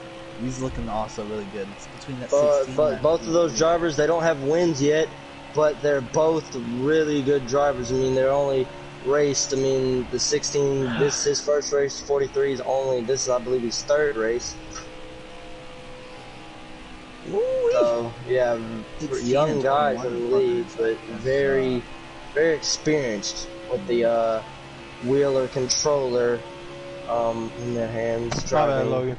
looking also really good. It's between that 16. But both of those drivers, they don't have wins yet, but they're both really good drivers. I mean, they're only raced. I mean, the 16, this is his first race. 43 is only, this is, I believe, his 3rd race. So yeah, young guys in the lead, but very, very experienced with the wheeler controller in their hands driving.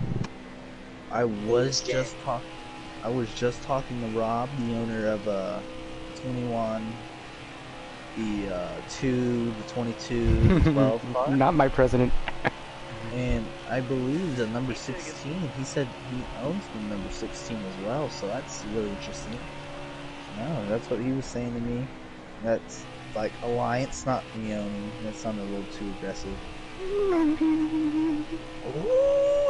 I was just talking to Rob, the owner of 21, the 2, the 22, the 12 car. Not my president. And I believe the number 16, he said he owns the number 16 as well, so that's really interesting. No, that's what he was saying to me. That's like Alliance, not me owning. That sounded a little too aggressive. Ooh,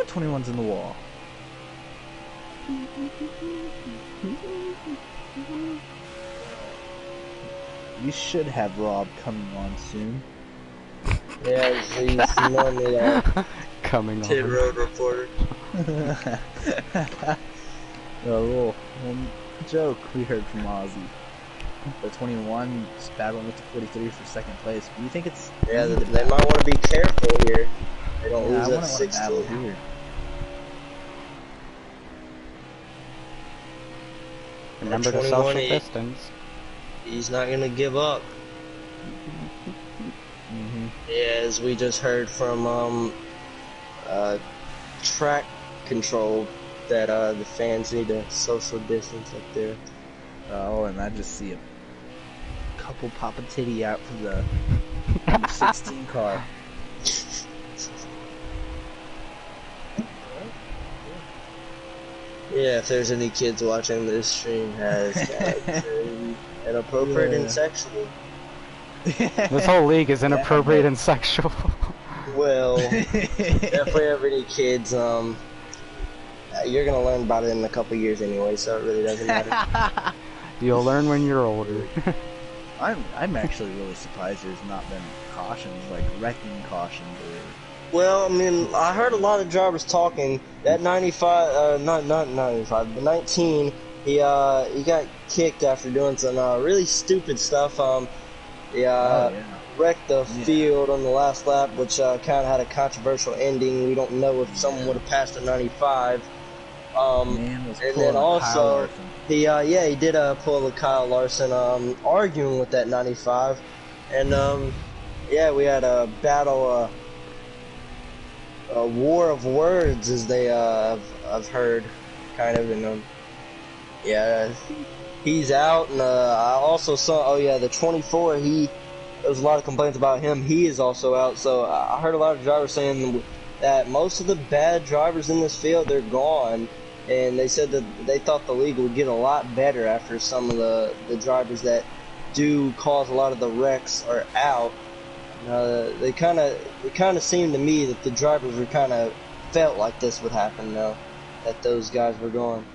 21's in the wall. You should have Rob coming on soon. Yeah, he's normally coming on. pit road reporter. A little joke we heard from Ozzy. The 21 is battling with the 43 for 2nd place. Do you think it's... Yeah, they might want to be careful here. They don't lose that 16. Here. Remember the social distance. He's not going to give up. Yeah, as we just heard from track control that the fans need a social distance up there. Oh, and I just see a couple pop a titty out from the number 16 car. Yeah, if there's any kids watching this stream, has inappropriate and sexual. This whole league is inappropriate and sexual. Well, if we have any kids, you're gonna learn about it in a couple years anyway, so it really doesn't matter. You'll learn when you're older. I'm actually really surprised there's not been cautions, like wrecking cautions. Well, I mean, I heard a lot of drivers talking that 95, not 95, but 19. He got kicked after doing some really stupid stuff. Wrecked the field on the last lap, which kind of had a controversial ending. We don't know if someone would have passed a 95. And then also, he did pull a Kyle Larson, arguing with that 95. And we had a battle, a war of words, as they I've heard, kind of. And he's out. And I also saw, the 24. There was a lot of complaints about him. He is also out. So I heard a lot of drivers saying that most of the bad drivers in this field, they're gone. And they said that they thought the league would get a lot better after some of the drivers that do cause a lot of the wrecks are out. It kind of seemed to me that the drivers were kind of felt like this would happen though, that those guys were gone.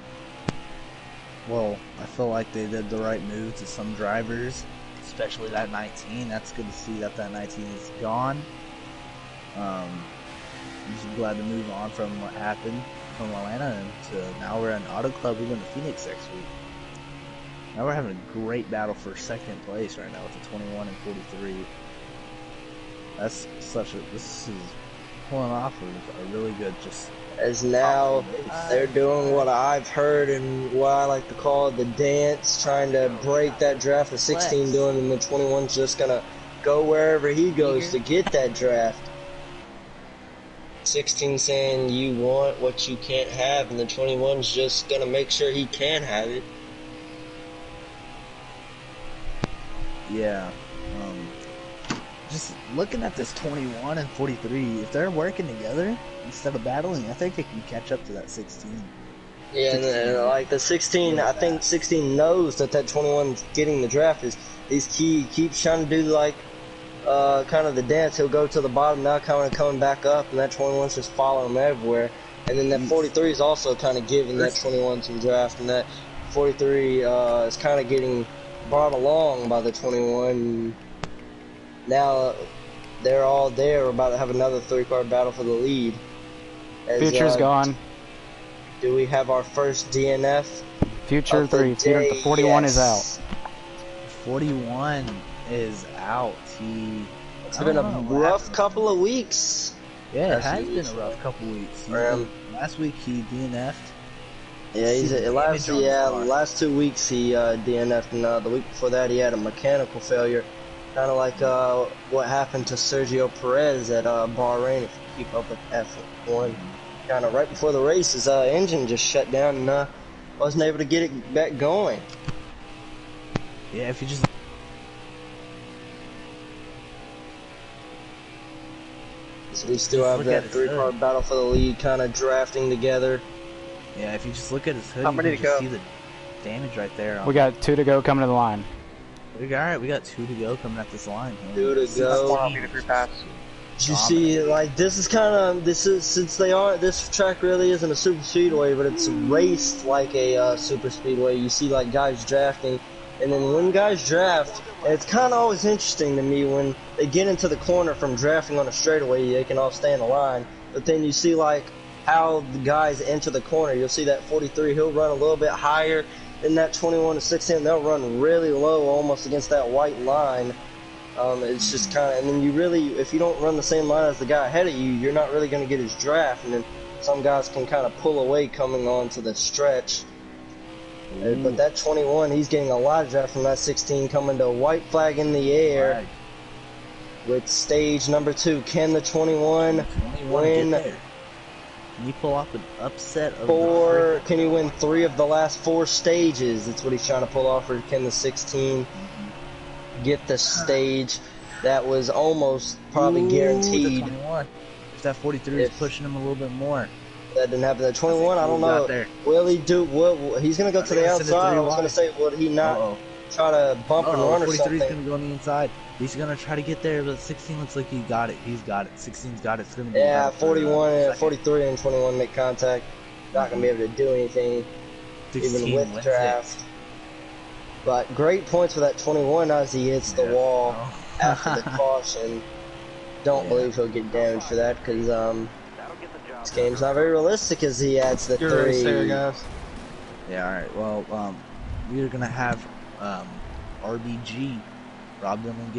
Well, I feel like they did the right move to some drivers, especially that 19. That's good to see that 19 is gone. I'm just glad to move on from what happened from Atlanta, and to now we're in Auto Club. We're going to Phoenix next week. Now we're having a great battle for second place right now with the 21 and 43. This is pulling off a really good just. As now they're doing what I've heard and what I like to call the dance, trying to break that draft. The 16 doing, and the 21's just gonna go wherever he goes to get that draft. 16 saying you want what you can't have, and the 21's just gonna make sure he can have it. Yeah. Just looking at this 21 and 43, if they're working together instead of battling, I think they can catch up to that 16. Yeah, and like the 16, I think 16 knows that 21's getting the draft. He keeps trying to do like kind of the dance. He'll go to the bottom, now kind of coming back up, and that 21's just following him everywhere. And then that 43 is also kind of giving that 21 some draft, and that 43 is kind of getting brought along by the 21. Now they're all there. We're about to have another 3-car battle for the lead. Future's gone. Do we have our first DNF? Future 3. The 41 is out. 41 is out. It's been a rough couple of weeks. Yeah, it has been a rough couple of weeks. Last week he DNF'd. Yeah, last 2 weeks he DNF'd, and the week before that he had a mechanical failure. Kind of like what happened to Sergio Perez at Bahrain, if you keep up with F1. Kind of right before the race, his engine just shut down and wasn't able to get it back going. Yeah, if you just... So we still have that 3-car battle for the lead kind of drafting together. Yeah, if you just look at his hood, How many you to can go? see the damage right there. We got 2 to go coming to the line. Alright, we got 2 to go coming at this line. 2 to go. You see, like, this track really isn't a super speedway, but it's raced like a super speedway. You see, like, guys drafting, and then when guys draft, it's kind of always interesting to me when they get into the corner from drafting on a straightaway, they can all stay in the line, but then you see, like, how the guys enter the corner. You'll see that 43, he'll run a little bit higher than that 21 to 16, they'll run really low almost against that white line. It's just kind of, and then you really, if you don't run the same line as the guy ahead of you, you're not really going to get his draft, and then some guys can kind of pull away coming on to the stretch. But that 21, he's getting a lot of draft from that 16, coming to a white flag in the air with stage number 2. Can the 21 win? Can you pull off an upset of Can you win 3 of the last 4 stages? That's what he's trying to pull off. Or can the 16 get the stage that was almost probably guaranteed? If that 43 is pushing him a little bit more. That didn't happen. That 21, I don't know. Will he do? He's going to go to the outside. I was going to say, would he not try to bump and run or something? 43 is going to go on the inside. He's going to try to get there, but 16 looks like he got it. He's got it. 16's got it. It's going to be 41, 43 and 21 make contact. Not going to be able to do anything, even with draft. But great points for that 21 as he hits the wall after the caution. Don't believe he'll get damaged for that, because this game's not very realistic as he adds the 3. Right there, guys. Yeah, alright. Well, we're going to have RBG. Rob Dylan,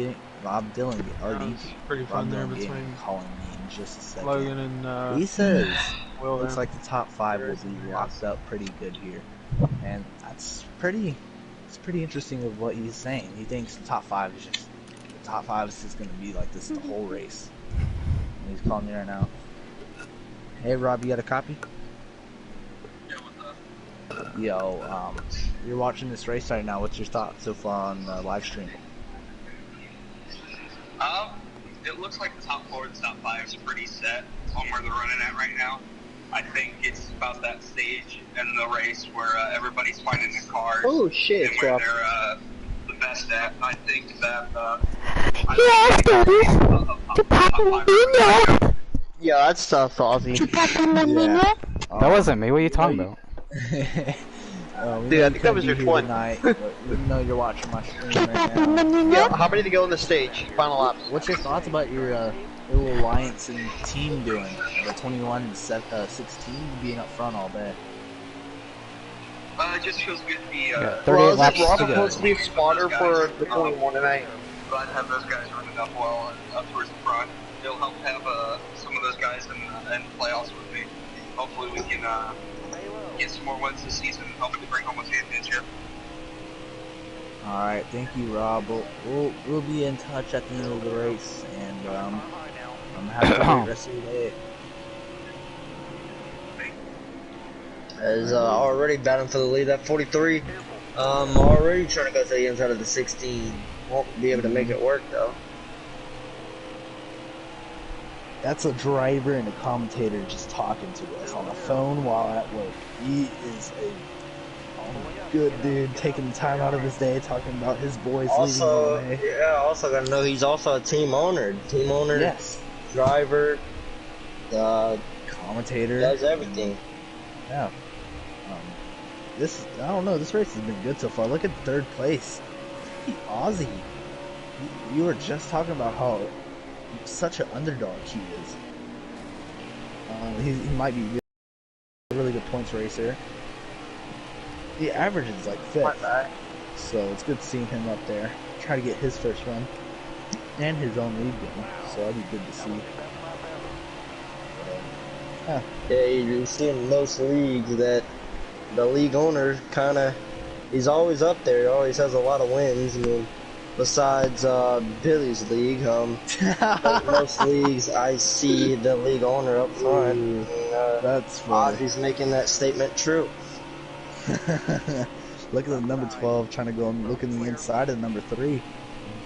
RDG. Pretty fun there between calling me in just a second. Logan and he says Will looks like the top 5 will be locked up pretty good here, and that's pretty. It's pretty interesting of what he's saying. He thinks the top 5 is just going to be like this the whole race. And he's calling me right now. Hey Rob, you got a copy? Yeah, what's up? Yo, you're watching this race right now. What's your thoughts so far on the live stream? It looks like the top 4 and top 5 is pretty set on where they're running at right now. I think it's about that stage in the race where everybody's finding their cars. Oh shit! And where they're best at. I think that. Yeah, that's tough, Ozzy. Yeah. That wasn't me. What are you talking about? We Dude, know I you think that can't was be your here twin. tonight, but you know you're watching my stream right now. Yeah, how many to go on the stage? Final laps. What's your thoughts about your little alliance and team doing? The 21 and 16 being up front all day. It just feels good to be. 38 Well, laps isn't Rob to go. supposed to be a spotter for the 21 tonight? Glad to have those guys running up well and up towards the front. It'll help have some of those guys in the playoffs with me. Hopefully we can get some more wins this season and hopefully bring home a championship. All right, thank you, Rob. We'll be in touch at the end of the race, and have a great rest of your day. Is already battling for the lead at 43. Already trying to go to the inside of the 16. Won't be able to make it work though. That's a driver and a commentator just talking to us on the phone while at work. He is a good dude, taking the time out of his day talking about his boys leaving all day. Yeah, also gotta know he's also a team owner. Yes. Driver, commentator. does everything. Yeah. I don't know, this race has been good so far. Look at third place. Ozzy. You were just talking about how such an underdog he is. He might be a really good points racer. The average is like 5th. So it's good seeing him up there. Try to get his first run. And his own lead going. So that'd be good to see. Yeah, you see in most leagues that the league owner he's always up there. He always has a lot of wins. I mean, besides Billy's league, most leagues I see the league owner up front. That's funny. Ozzy's making that statement true. Look at the number 12 trying to go and look in the inside of number 3.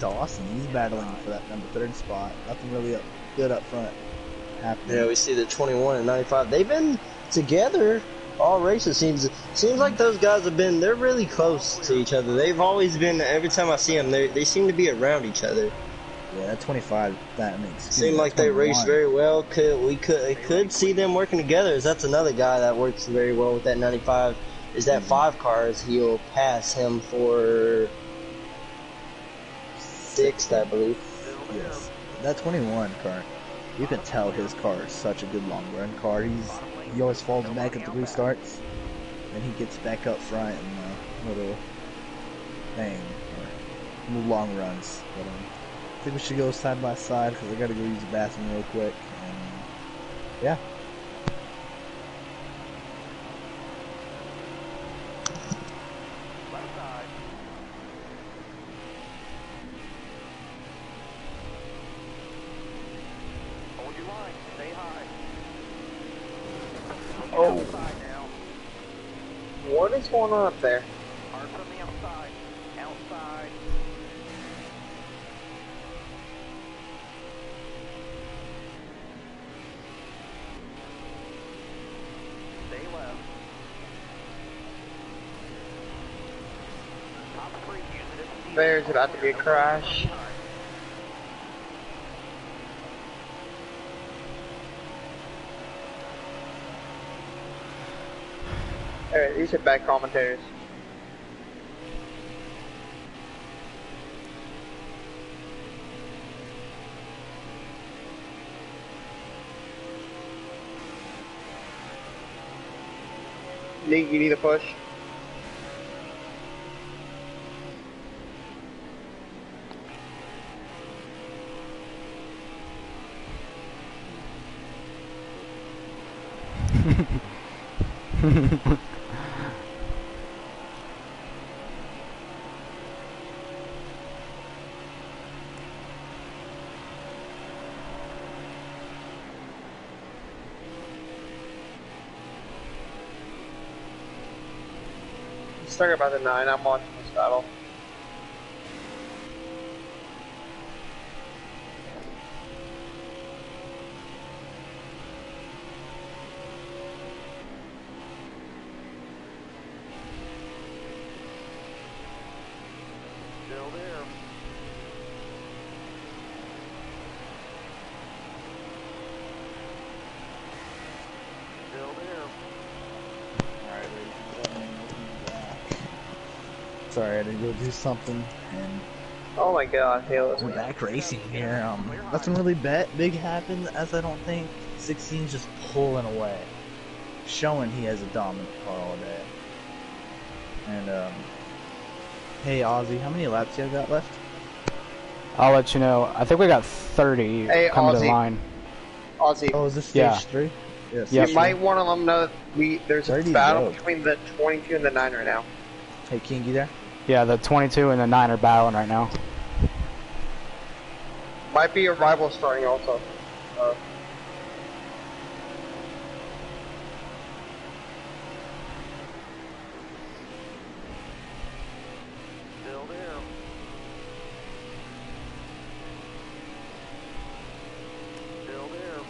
Dawson, he's battling for that number 3rd spot. Nothing really good up front happening. Yeah, we see the 21 and 95. They've been together all races. Seems like those guys they're really close to each other. They've always been, every time I see them, they seem to be around each other. Yeah, that 25, that makes seem like they race very well. Could see them working together. That's another guy that works very well with that 95. Is that 5 cars? He'll pass him for 6th, I believe. Yes, that 21 car. You can tell his car is such a good long run car. He always falls back at the restarts, then he gets back up front in the little thing, or long runs. But I think we should go side by side because I got to go use the bathroom real quick. And yeah. Oh. What is going on up there? Hard from the outside. Outside. Stay left. Top 3 use it as a There's about to be a crash. Alright, these are bad commentators. You need a push. Sorry about the 9, I'm watching this battle. Still Sorry, I had to go do something, and Oh my god, Halo's we're back racing here. Nothing really big happened, as I don't think. 16's just pulling away, showing he has a dominant car all day. And hey Ozzy, how many laps you got left? I'll let you know. I think we got 30 coming to the line. Aussie. Oh, is this stage 3? Yes. You might want to let them know that there's a battle go. between the 22 and the 9 right now. Hey, King, you there? Yeah, the 22 and the 9 are battling right now. Might be a rival starting also. Still there. Still there.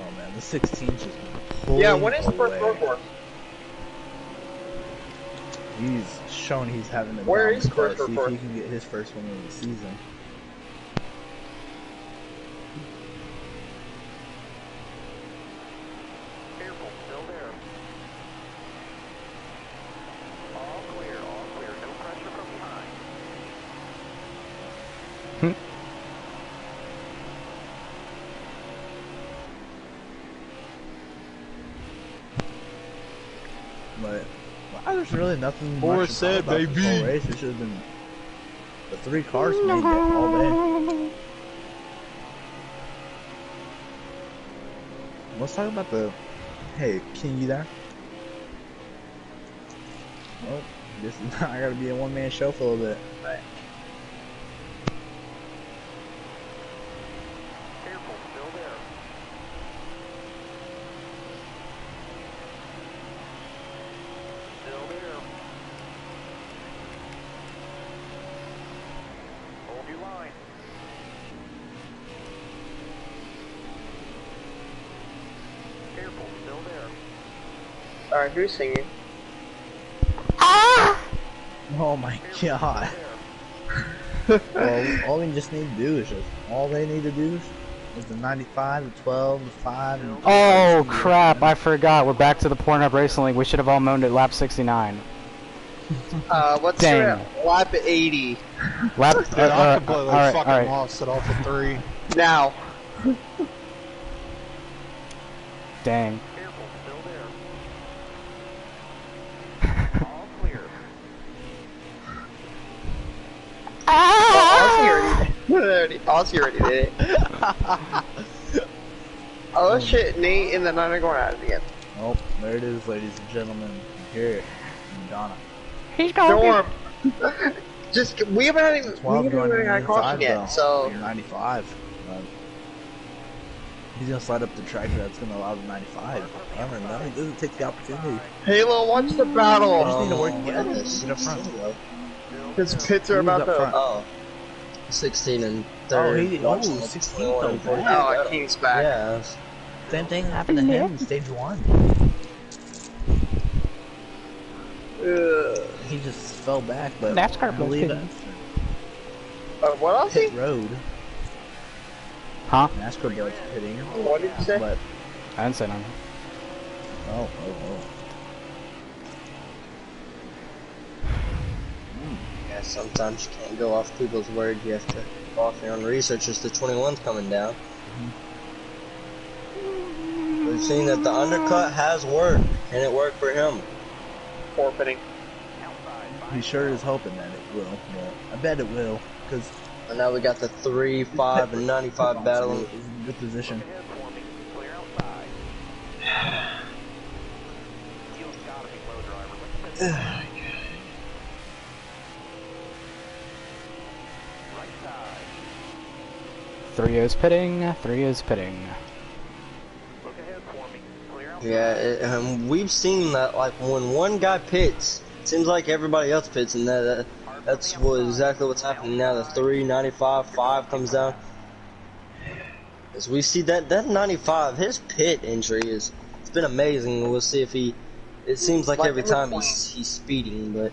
Oh man, the 16's just pulling Yeah, when is the first away. road course? He's shown he's having a Where dominant is car. first See if report? he can get his first win of the season. Careful, still there. All clear, no pressure from behind. But there's really nothing More much to said, talk about this baby. whole race. It should have been the 3 cars made that all day. Let's talk about the. Hey, King, you there? Oh, this is I gotta be a one-man show for a little bit. Careful, still there. Still there. Hold your line. Careful, still there. Alright, who's singing? Oh my god. Well, all we just need to do is all they need to do is the 95, the 12, the 5, and Oh crap, I forgot. We're back to the Pornhub Racing League. We should have all moaned at lap 69. What's Dang. your lap 80? Lap, Dude, I completely alright, fucking alright. lost it off of 3. Now. Dang. Careful, still there. All clear. Aussie already did it. Oh shit, Nate and the 9 are going at it again. oh, there it is, ladies and gentlemen. Hear it from Donna. Storm. Just, we haven't had 12 going had a caution inside yet, though. so. 95. He's gonna slide up the track that's gonna allow the 95. I don't know. He doesn't take the opportunity. Halo, watch the We battle. just need to work together. Get up front. His pits are Who's about up to. front? Oh, 16 and Oh, 3rd. he watching the 16th 21 though. Oh, King's back. Yeah. Same thing happened to him in stage 1. He just fell back, but NASCAR I believe blood. that What else? pit road. Huh? NASCAR blood's pitting. What did you say? But I didn't say nothing. oh. Yeah, sometimes you can't go off people's word. You have to go off your own research as the 21's coming down. We've seen that the undercut has worked, and it worked for him. Forfeiting. He sure is hoping that it will. But I bet it will, because And now we got the 3, 5, and 95 battling. is in good position. Ahead for me. Clear outside. You've got to be low driver. Let's pit. Right side. 3 is pitting, 3 is pitting. Look ahead for me. Clear outside. Yeah, we've seen that, like, when one guy pits, it seems like everybody else pits, and that's exactly what's happening now. The 3, 95, 5 comes down. As we see that 95, his pit entry it's been amazing. We'll see if it seems like every time he's speeding, but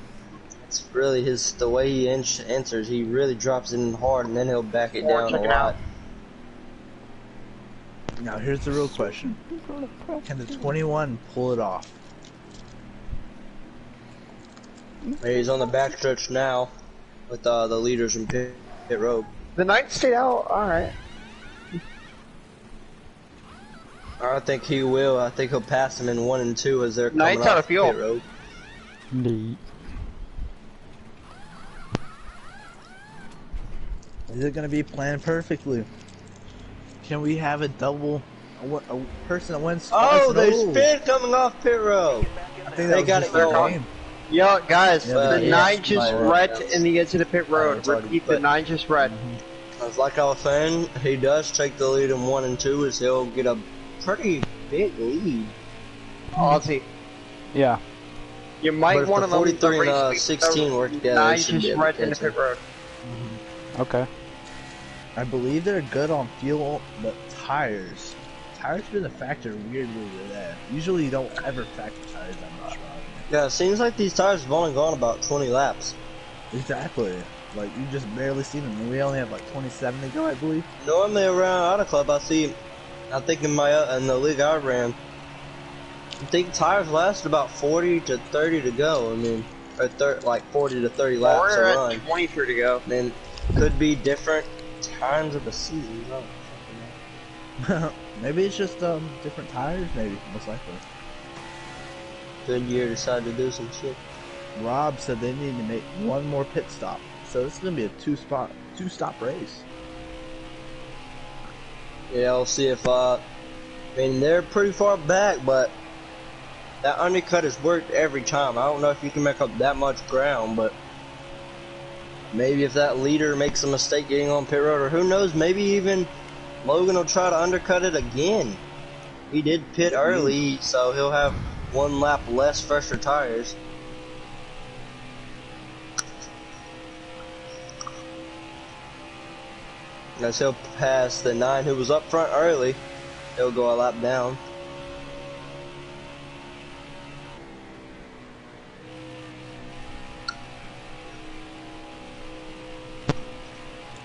it's really the way he enters, he really drops it in hard, and then he'll back it down a lot. Now here's the real question. Can the 21 pull it off? He's on the backstretch now with the leaders in pit road. The 9th stayed out. All right. I think he will. I think he'll pass him in 1 and 2 as they're coming 9th out off of fuel. pit road. Neat. Is it going to be planned perfectly? Can we have a person that wins? Oh, there's spin coming off pit road. I think They that got was it just their going. game. Yo, guys, Yeah, the yeah. 9 just Yeah. red in the edge of the pit road. it's already- Repeat, the but- 9 just red. Like I was saying, he does take the lead in 1 and 2 as he'll get a pretty big lead. Aussie. Yeah. You But might if want the to limit the 43 and race. 16 work together, 9 they should be just able to red in the catch pit him. road. Okay. I believe they're good on fuel, but tires. Tires have been a factor weirdly with that. Usually you don't ever factor tires that much, right? Yeah, it seems like these tires have only gone about 20 laps. Exactly. Like, you just barely see them. We only have like 27 to go, I believe. Normally around Auto Club, I think in the league I ran, I think tires last about 40 to 30 to go. I mean, or like 40 to 30 laps We're to at run. 23 to go. I mean, could be different times of the season. Maybe it's just different tires, maybe, most likely. Goodyear decided to do some shit. Rob said they need to make one more pit stop. So this is going to be a two-stop race. Yeah, we'll see if, I mean, they're pretty far back, but that undercut has worked every time. I don't know if you can make up that much ground, but maybe if that leader makes a mistake getting on pit road, or who knows, maybe even Logan will try to undercut it again. He did pit early, so he'll have 1 lap less fresher tires. As he'll pass the 9 who was up front early, he'll go a lap down.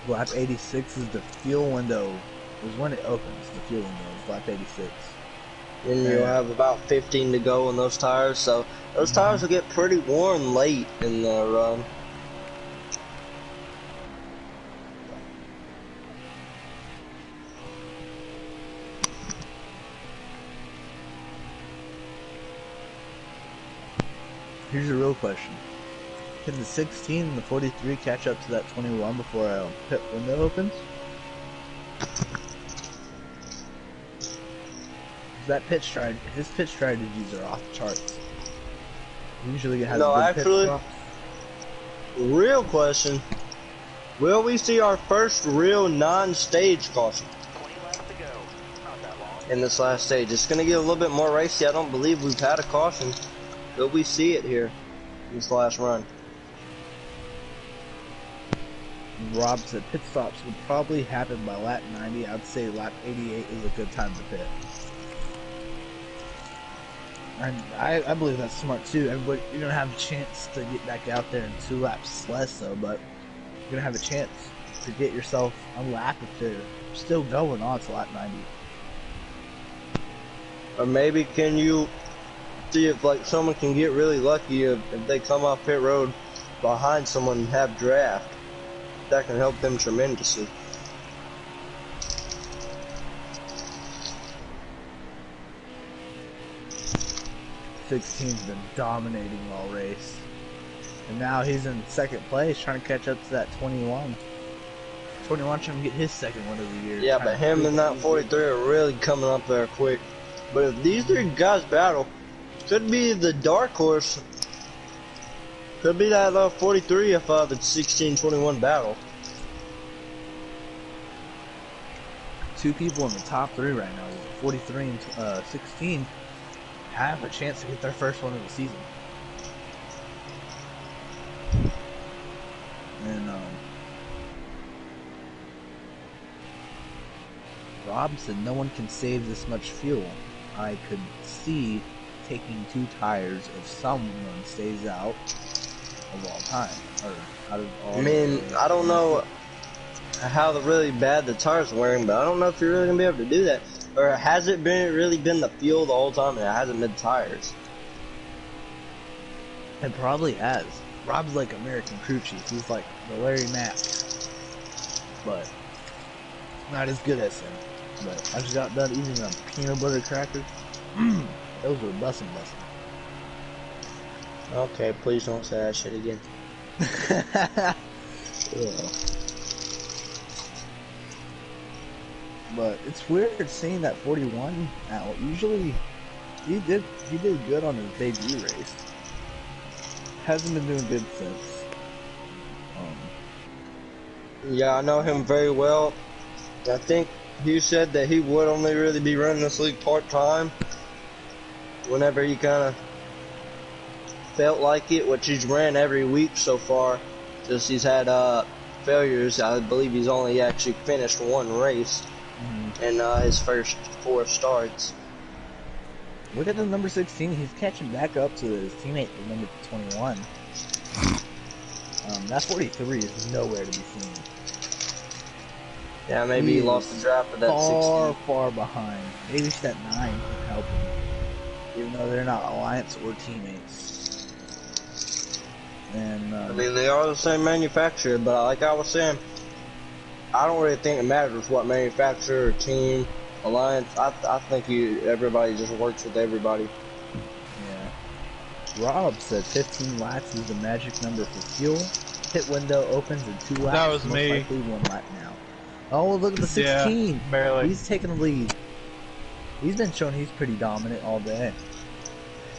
Lap 86 is the fuel window. Is when it opens, the fuel window is lap 86. Then you'll have about 15 to go on those tires, so those tires will get pretty worn late in the run. Here's a real question. Can the 16 and the 43 catch up to that 21 before a pit window opens? His pit strategies are off the charts. Usually it has No, a good actually, pit stop. real question. Will we see our first real non-stage caution 20 laps to go. Not that long. in this last stage? It's going to get a little bit more racy. I don't believe we've had a caution. Will we see it here in this last run? Rob said pit stops would probably happen by lap 90. I'd say lap 88 is a good time to pit. And I believe that's smart too. Everybody, you're gonna have a chance to get back out there in 2 laps less though, but you're gonna have a chance to get yourself a lap if they're still going on to lap 90. Or maybe can you see if like someone can get really lucky if they come off pit road behind someone and have draft? That can help them tremendously. Sixteen's been dominating all race. And now he's in second place trying to catch up to that 21. 21 trying to get his second one of the year. Yeah, trying but to him prove and that that he's 43 are really coming up there quick. But if these 3 guys battle, could be the dark horse. Could be that 43 if the 16-21 battle. 2 people in the top 3 right now, 43 and 16, have a chance to get their first one of the season. And Rob said no one can save this much fuel. I could see taking 2 tires if someone stays out of all time. Or out of all I mean, I don't know how really bad the tires are wearing, but I don't know if you're really gonna be able to do that. Or has it really been the fuel the whole time and it hasn't been tires? It probably has. Rob's like American crew chief. He's like the Larry Mack, but not as good as him. But I just got done eating a peanut butter cracker. Those were bussin'. Okay, please don't say that shit again. Yeah. But it's weird seeing that 41 out. Usually, he did good on his debut race. Hasn't been doing good since. Yeah, I know him very well. I think he said that he would only really be running this league part-time whenever he kind of felt like it, which he's ran every week so far. Just he's had failures. I believe he's only actually finished one race in his first 4 starts. Look at the number 16. He's catching back up to his teammate, the number 21. That 43 is nowhere to be seen. Yeah, maybe he lost the draft of that 16. Far behind. Maybe that 9 can help him, even though they're not alliance or teammates. And I mean, they are the same manufacturer, but like I was saying, I don't really think it matters what manufacturer or team, alliance. I think everybody just works with everybody. Yeah. Rob said 15 laps is the magic number for fuel. Pit window opens in 2 laps. That was most me. likely 1 lap now. Oh, look at the 16. Yeah, barely. He's taking the lead. He's been showing he's pretty dominant all day.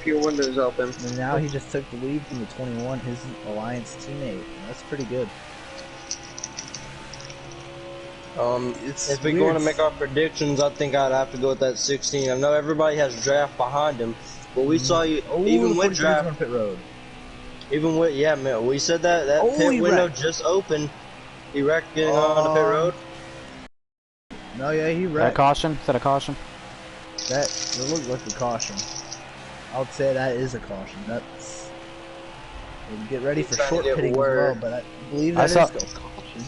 Fuel windows open. And now he just took the lead from the 21, his alliance teammate. That's pretty good. If we're going to make our predictions, I think I'd have to go with that 16. I know everybody has draft behind him, but we saw you even with draft. On pit road. Even with man, we said that pit window just opened. He wrecked getting on the pit road. No, yeah, he Is that a wrecked. caution? Is that a caution? That looked like a caution. I would say that is a caution. That's. We'll get ready for Trying to short get pitting as word. well, but I believe that is a caution.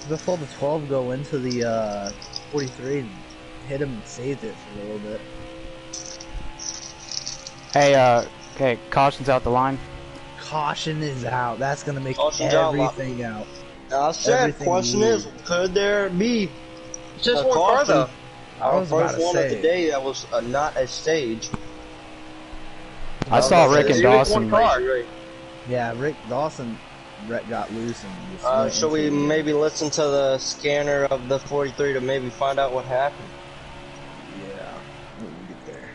Before the 12 go into the 43 and hit him and saved it for a little bit. Hey, okay, caution's out the line. Caution is out. That's gonna make Caution's everything out. I said, Everything question is, could there be It's just a one car caution? though. I was Our about first to one of say. the day that was not a stage. I saw Rick and It was Dawson. one car. Yeah, Rick Dawson got loose and just went Should we into the- maybe listen to the scanner of the 43 to maybe find out what happened? Yeah, we'll get there.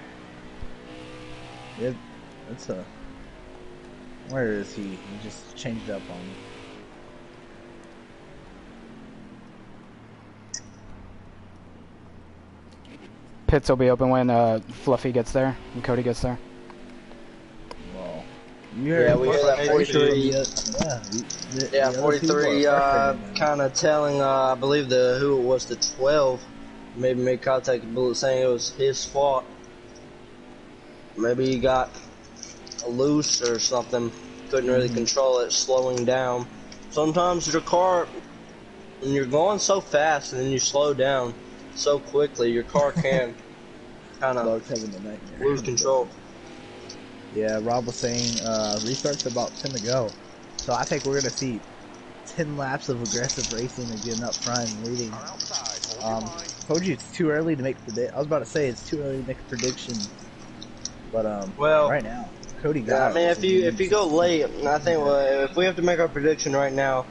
Yeah, that's a. Where is he? He just changed up on me. Pits will be open when Fluffy gets there, when Cody gets there. Well, Yeah, we hear that 43. Yeah, 43. Kind of telling, I believe who it was, the 12, maybe made contact with Bullet saying it was his fault. Maybe he got loose or something. Couldn't really control it, slowing down. Sometimes your car, when you're going so fast and then you slow down so quickly, your car can kind of lose control. Yeah, Rob was saying restart's about 10 to go. So I think we're going to see 10 laps of aggressive racing and getting up front and leading. Told you it's too early to make I was about to say it's too early to make a prediction. But well, right now, Cody got I mean, if you go late, I think if we have to make our prediction right now,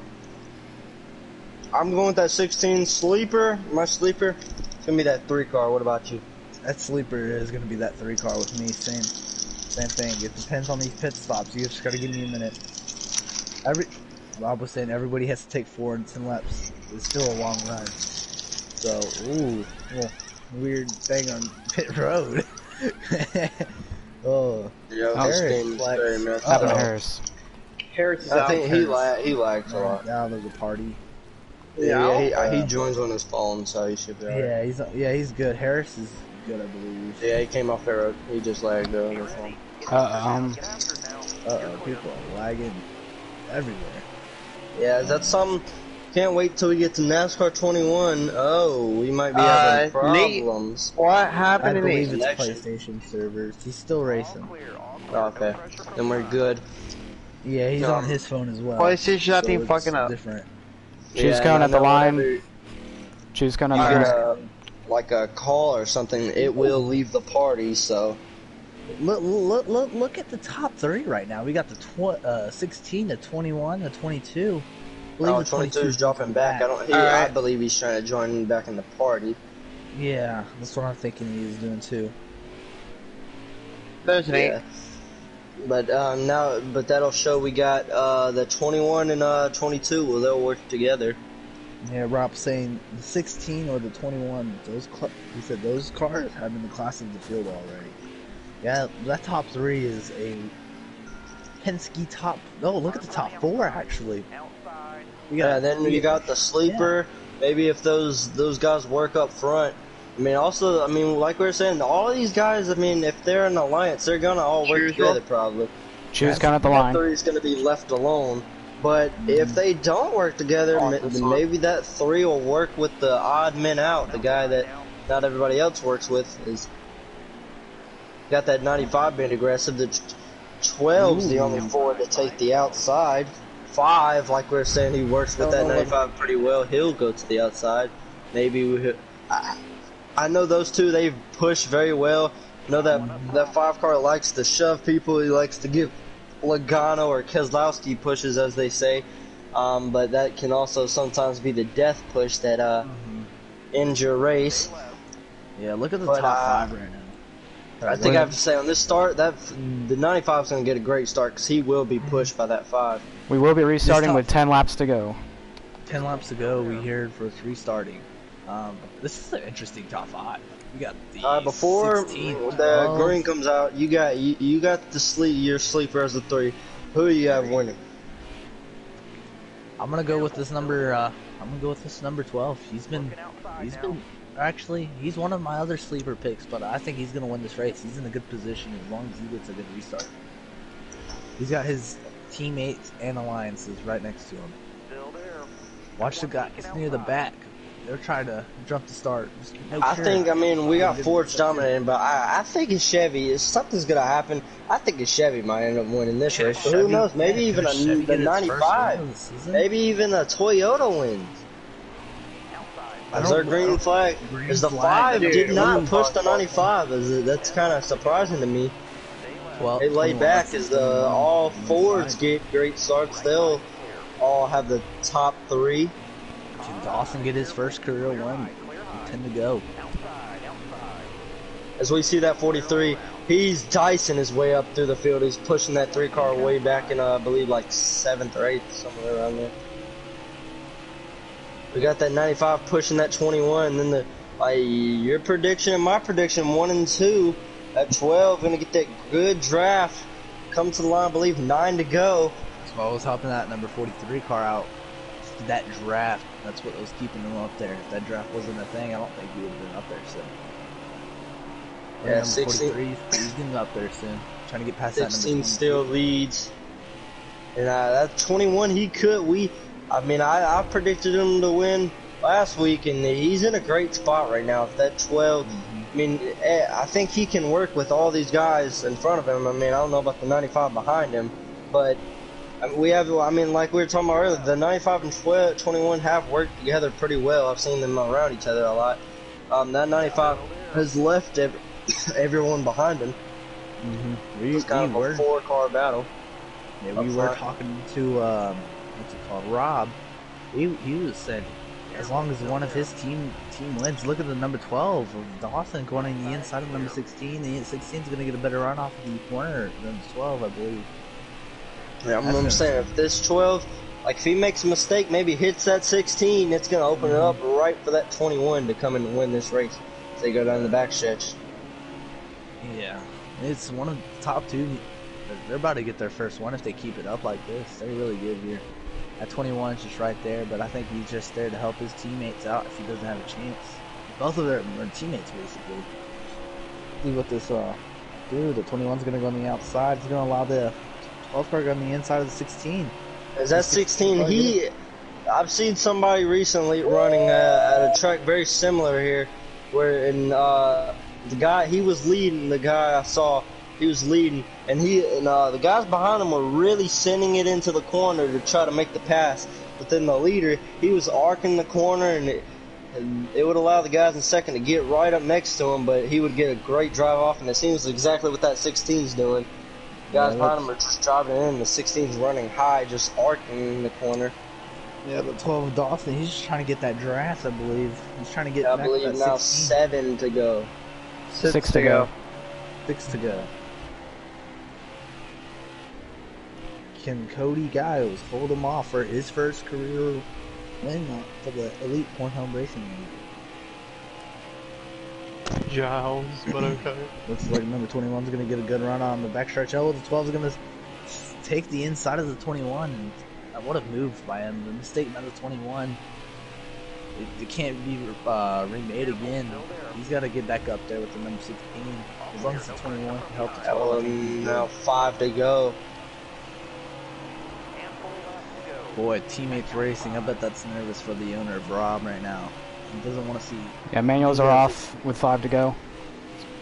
I'm going with that 16 sleeper. My sleeper, it's gonna be that 3 car. What about you? That sleeper is going to be that 3 car with me. Same thing. It depends on these pit stops. You just got to give me a minute. Rob was saying everybody has to take 4 and 10 laps. It's still a long run. So, well, weird thing on pit road. Oh, Happened to Harris. Harris is I out. think he lags a lot. now there's a party. Yeah, he joins on his phone, so he should be alright. He's good. Harris is good, I believe. Yeah, he came off the road. He just lagged on his phone. People are lagging everywhere. Yeah, that's something. Can't wait till we get to NASCAR 21. Oh, we might be having problems. What I happened to believe me? it's PlayStation servers. He's still racing. Okay, then we're good. Yeah, he's on his phone as well. PlayStation, I think, fucking up. Different. Choose count at the line. Choose count at the line. Like a call or something, it will leave the party. So look at the top 3 right now. We got the 16, the 21, the 22. Oh, 22 is dropping back. I believe he's trying to join back in the party. Yeah, that's what I'm thinking he's doing too. There's an 8. But but that'll show we got the 21 and 22. Well, they'll work together. Yeah, Rob saying the 16 or the 21. He said those cars have been the class of the field already. Yeah, that top 3 is a Penske top. Oh, look at the top 4 actually. Then you got the sleeper. Yeah. Maybe if those guys work up front. I mean, also, like we were saying, all of these guys, if they're in an alliance, they're gonna all work together probably. Choose count at the line. 3 is gonna be left alone. But if they don't work together, maybe that 3 will work with the odd men out. The guy that not everybody else works with is got that 95 being aggressive. The 12's the only 4 to take the outside. 5, like we were saying, he works with that 95 pretty well. He'll go to the outside. Maybe I know those 2, they push very well. I know that 5 car likes to shove people. He likes to give Logano or Keselowski pushes, as they say. But that can also sometimes be the death push that ends your race. Yeah, look at the top 5 right now. I think I have to say on this start, the 95 is going to get a great start because he will be pushed by that 5. We will be restarting with 10 laps to go. 10 laps to go. We heard for restarting. This is an interesting top 5. We got the before 16, the green comes out. You got your sleeper as a 3. Who you have winning? I'm gonna go with this number. I'm gonna go with this number 12. He's been actually he's one of my other sleeper picks, but I think he's gonna win this race. He's in a good position as long as he gets a good restart. He's got his teammates and alliances right next to him. Watch the guy. It's near the back. They're trying to jump the start. We got Ford's dominating, but I think it's Chevy. If something's gonna happen, I think it's Chevy might end up winning this race. But who knows? Maybe even the 95. Maybe even a Toyota wins. Is there a green flag? Is the 5 did not push the 95? That's kind of surprising to me. Well, they laid back as all Fords get great starts. They'll all have the top 3. Can Dawson get his first career win? 10 to go. As we see that 43, he's dicing his way up through the field. He's pushing that 3 car way back in, I believe, like 7th or 8th, somewhere around there. We got that 95 pushing that 21, and then your prediction and my prediction, 1 and 2. At 12, gonna get that good draft. Come to the line, I believe 9 to go. So I was helping that number 43 car out. That draft, that's what was keeping him up there. If that draft wasn't a thing, I don't think he would have been up there soon. Yeah, 16. He's getting up there soon. Trying to get past that number 16 still leads. And that 21, he could. I predicted him to win last week, and he's in a great spot right now. If that 12, I think he can work with all these guys in front of him. I don't know about the 95 behind him, but we have, like we were talking about earlier, the 95 and 21 have worked together pretty well. I've seen them around each other a lot. That 95 has left everyone behind him. It's kind of a 4-car battle. Yeah, we were talking to, Rob. He was saying, as long as one of his team wins, look at the number 12 of Dawson going on the inside of number 16. The 16 is going to get a better run off of the corner than 12, I believe. Yeah, I'm saying, if this 12, if he makes a mistake, maybe hits that 16, it's going to open it up right for that 21 to come in and win this race. As they go down the back stretch. Yeah, it's one of the top 2. They're about to get their first one if they keep it up like this. They're really good here. That 21 is just right there, but I think he's just there to help his teammates out if he doesn't have a chance. Both of them are teammates, basically. See what this do. The 21's going to go on the outside. He's going to allow the 12 car to go on the inside of the 16. Is that 16? I've seen somebody recently running at a track very similar here, where the guy, he was leading the guy I saw He was leading, and the guys behind him were really sending it into the corner to try to make the pass. But then the leader, he was arcing the corner, and it would allow the guys in second to get right up next to him, but he would get a great drive off, and it seems exactly what that 16's doing. Guys behind him are just driving in, the 16's running high, just arcing in the corner. Yeah, the 12 of Dawson, he's just trying to get that draft, I believe. He's trying to get I back believe to that now 16. 7 to go. 6 to go. 6 to go. Can Cody Giles hold him off for his first career win for the Elite Point Home Racing League? Giles, but okay. Looks like number 21's going to get a good run on the backstretch. Oh, the 12's going to take the inside of the 21. And what a move by him. The mistake by the 21. It can't be remade again. He's got to get back up there with the number 16. As long as the 21 can help the 12. Now 5 to go. Boy, teammates racing. I bet that's nervous for the owner of Rob right now. He doesn't want to see. Yeah, manuals are off with 5 to go.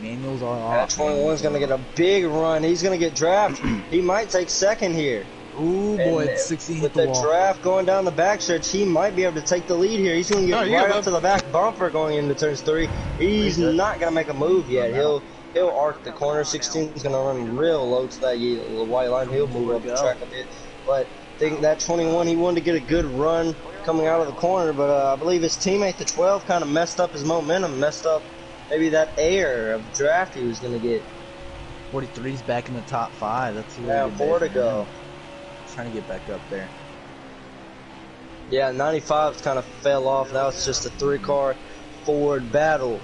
Manuals are That off. 21's going to get a big run. He's going to get drafted. He might take second here. Ooh, boy, it's 16 hit With the the wall. draft going down the backstretch, he might be able to take the lead here. He's going to get right up to the back bumper going into turns 3. He's not going to make a move yet. He'll arc the corner. 16 is going to run real low to that white line. He'll move up the track a bit. But I think that 21, he wanted to get a good run coming out of the corner, but I believe his teammate, the 12, kind of messed up his momentum, messed up maybe that air of draft he was going to get. 43's back in the top 5. That's Now 4 to go. Trying to get back up there. Yeah, 95's kind of fell off. Now it's just a 3-car Ford battle.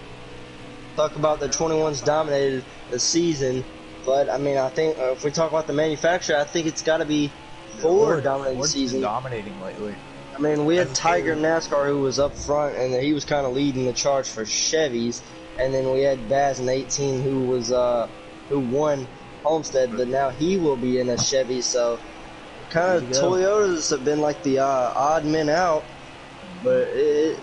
Talk about the 21's dominated the season, but I mean, I think if we talk about the manufacturer, I think it's got to be Ford dominating the season. Dominating lately. I mean, we had Tiger NASCAR who was up front, and he was kind of leading the charge for Chevys, and then we had Baz in 18 who was who won Homestead, but now he will be in a Chevy. So kind of Toyotas have been like the odd men out, but it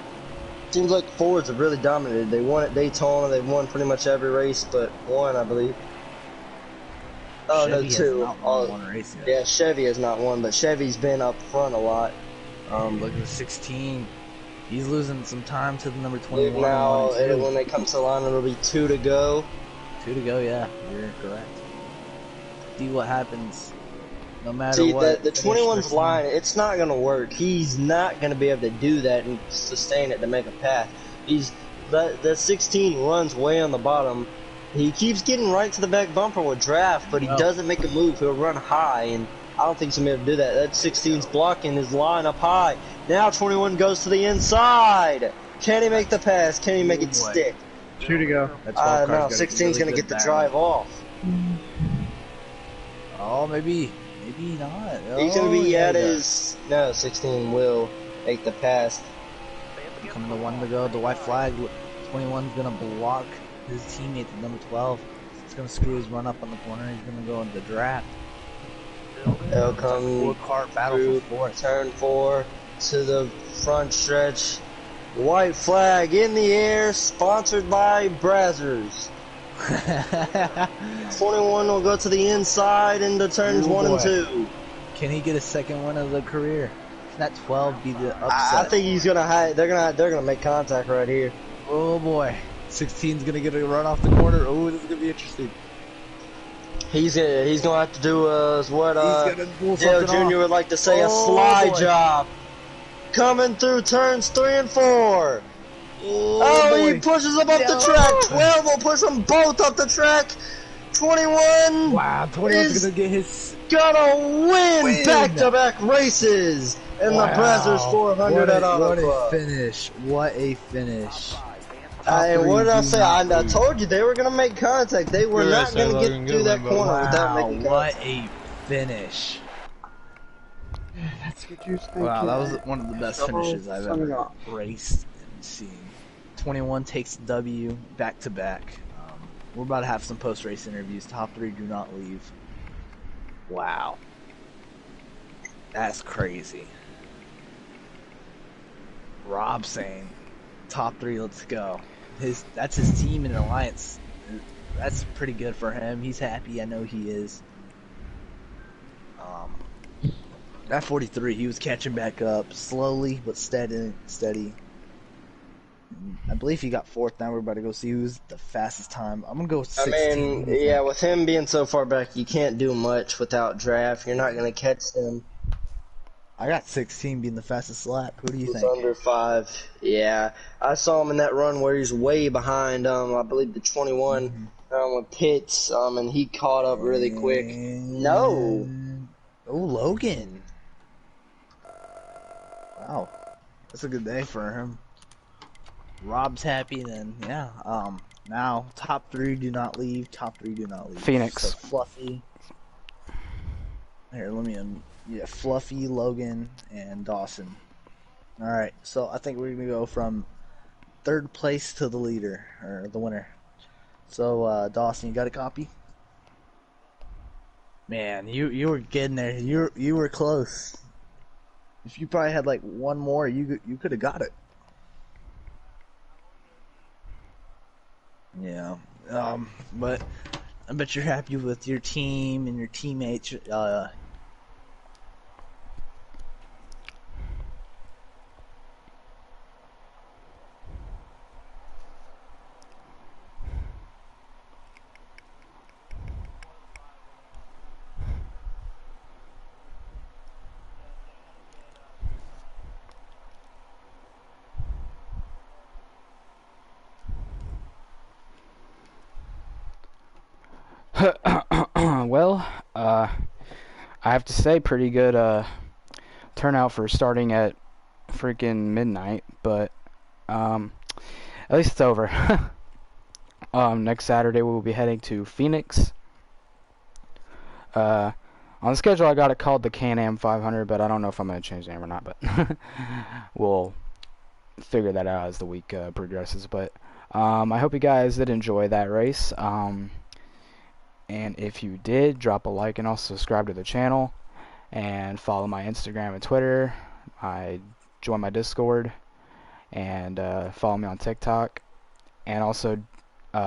seems like Fords have really dominated. They won at Daytona, they've won pretty much every race but one, I believe. Oh, Chevy no, 2. Has not won one race yet. Yeah, Chevy has not won, but Chevy's been up front a lot. Look at the 16. He's losing some time to the number 21. Now, when they come to the line, it'll be 2 to go. 2 to go, yeah. You're correct. See what happens. No matter what. The 21's line, it's not going to work. He's not going to be able to do that and sustain it to make a path. The 16 runs way on the bottom. He keeps getting right to the back bumper with draft, but he doesn't make a move. He'll run high, and I don't think he's going to be able to do that. That 16's blocking his line up high. Now 21 goes to the inside. Can he make the pass? Can he make it stick? 2 to go. No, 16's going to get the drive off. Oh, maybe not. He's going to be at his... No, 16 will make the pass. Coming to 1 to go. The white flag. 21's going to block his teammate, the number 12. He's going to screw his run up on the corner. He's going to go into the draft. They'll come 4-car battle through for 4th. turn 4 to the front stretch. White flag in the air, sponsored by Brazzers. 21 will go to the inside into turns 1 and 2. Can he get a second win of the career? Can that 12 be the upset? I think he's gonna. They're gonna make contact right here. Oh boy, 16's gonna get a run off the corner. Oh, this is gonna be interesting. He's gonna have to do what Dale Jr. would like to say, a slide job. Coming through turns 3 and 4. Oh, he pushes them up the track. 12 will push them both up the track. 21. Wow, 21's gonna get his. Gonna win back-to-back races in the Brazzers 400 at Auto Club. What a finish! What a finish! And what did I say? I told you they were gonna make contact. They were not gonna get through that corner without making contact. What a finish! That's good juice. Wow, that was one of the best finishes I've ever raced and seen. 21 takes W back to back. We're about to have some post-race interviews. Top 3 do not leave. Wow. That's crazy. Rob saying, top 3, let's go. That's his team in Alliance. that's pretty good for him. He's happy. I know he is. At 43, he was catching back up slowly but steady. I believe he got fourth. Now we're about to go see who's the fastest time. I'm gonna go 16. I mean, yeah, with him being so far back, you can't do much without draft. You're not gonna catch him. I got 16 being the fastest lap. Who do you think? Under 5. Yeah, I saw him in that run where he's way behind. I believe the 21 with Pitts. And he caught up really quick. No. Oh, Logan. Wow, that's a good day for him. Rob's happy then. Yeah. Now top 3 do not leave. Top 3 do not leave. Phoenix. So Fluffy. Here, let me. Yeah, Fluffy, Logan, and Dawson. All right. So I think we're gonna go from 3rd place to the leader or the winner. So Dawson, you got a copy? Man, you were getting there. You were close. If you probably had like one more, you could have got it. Yeah. But I bet you're happy with your team and your teammates. Well, I have to say, pretty good turnout for starting at freaking midnight, but at least it's over. Next Saturday we will be heading to Phoenix. On the schedule I got it called the Can-Am 500, but I don't know if I'm going to change the name or not, but we'll figure that out as the week progresses. But I hope you guys did enjoy that race. And if you did, drop a like and also subscribe to the channel and follow my Instagram and Twitter. Join my Discord and follow me on TikTok, and also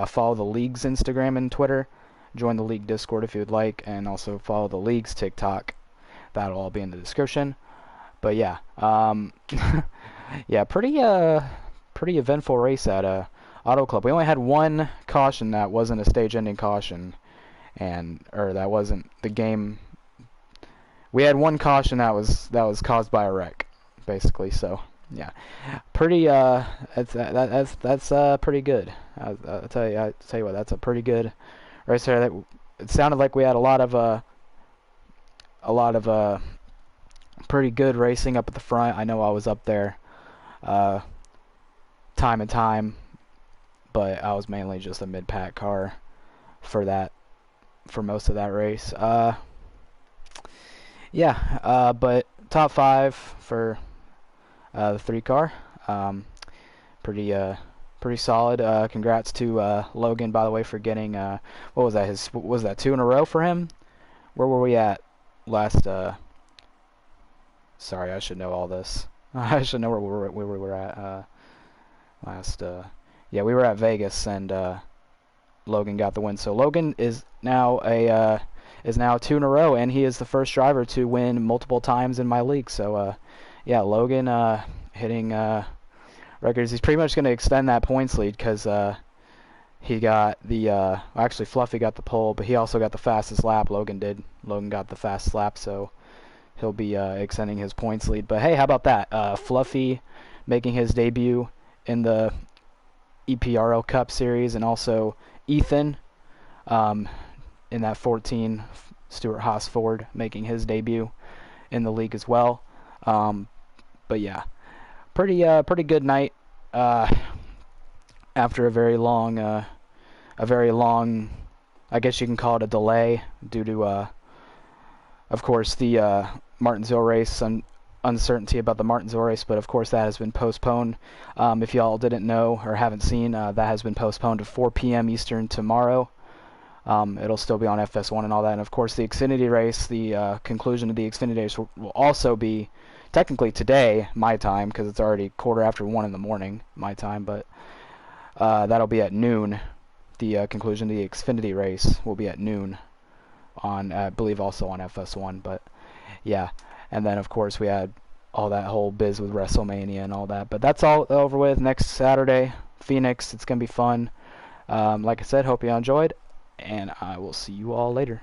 follow the league's Instagram and Twitter. Join the league Discord if you would like, and also follow the league's TikTok. That'll all be in the description. But yeah, yeah, pretty eventful race at Auto Club. We only had one caution that wasn't a stage-ending caution. Or that wasn't the game. We had one caution that was caused by a wreck, basically. So yeah, pretty that's pretty good. I'll tell you what, that's a pretty good race there. That it sounded like we had a lot of pretty good racing up at the front. I know I was up there time and time, but I was mainly just a mid-pack car for most of that race. Yeah, but top 5 for the 3 car. Pretty solid. Congrats to Logan, by the way, for getting what was that? Was that 2 in a row for him? Where were we at last? Sorry, I should know all this. I should know where we were at last. Yeah, we were at Vegas, and Logan got the win. So Logan is now 2 in a row, and he is the first driver to win multiple times in my league. So yeah, Logan hitting records. He's pretty much going to extend that points lead, because he got the actually Fluffy got the pole, but he also got the fastest lap. Logan got the fastest lap, so he'll be extending his points lead. But hey, how about that? Fluffy making his debut in the EPRL Cup Series, and also Ethan in that 14 Stuart Haas Ford making his debut in the league as well. But yeah, pretty good night after a very long, I guess you can call it a delay due to of course the Martinsville race and uncertainty about the Martinsville race, but of course that has been postponed. If y'all didn't know or haven't seen, that has been postponed to 4 p.m. Eastern tomorrow. It'll still be on FS1 and all that, and of course the Xfinity race, the conclusion of the Xfinity race will also be technically today, my time, because it's already 1:15 in the morning, my time, but that'll be at noon the conclusion of the Xfinity race will be at noon on, I believe, also on FS1. But yeah, and then of course we had all that whole biz with WrestleMania and all that. But that's all over with. Next Saturday, Phoenix. It's gonna be fun. Like I said, hope you enjoyed, and I will see you all later.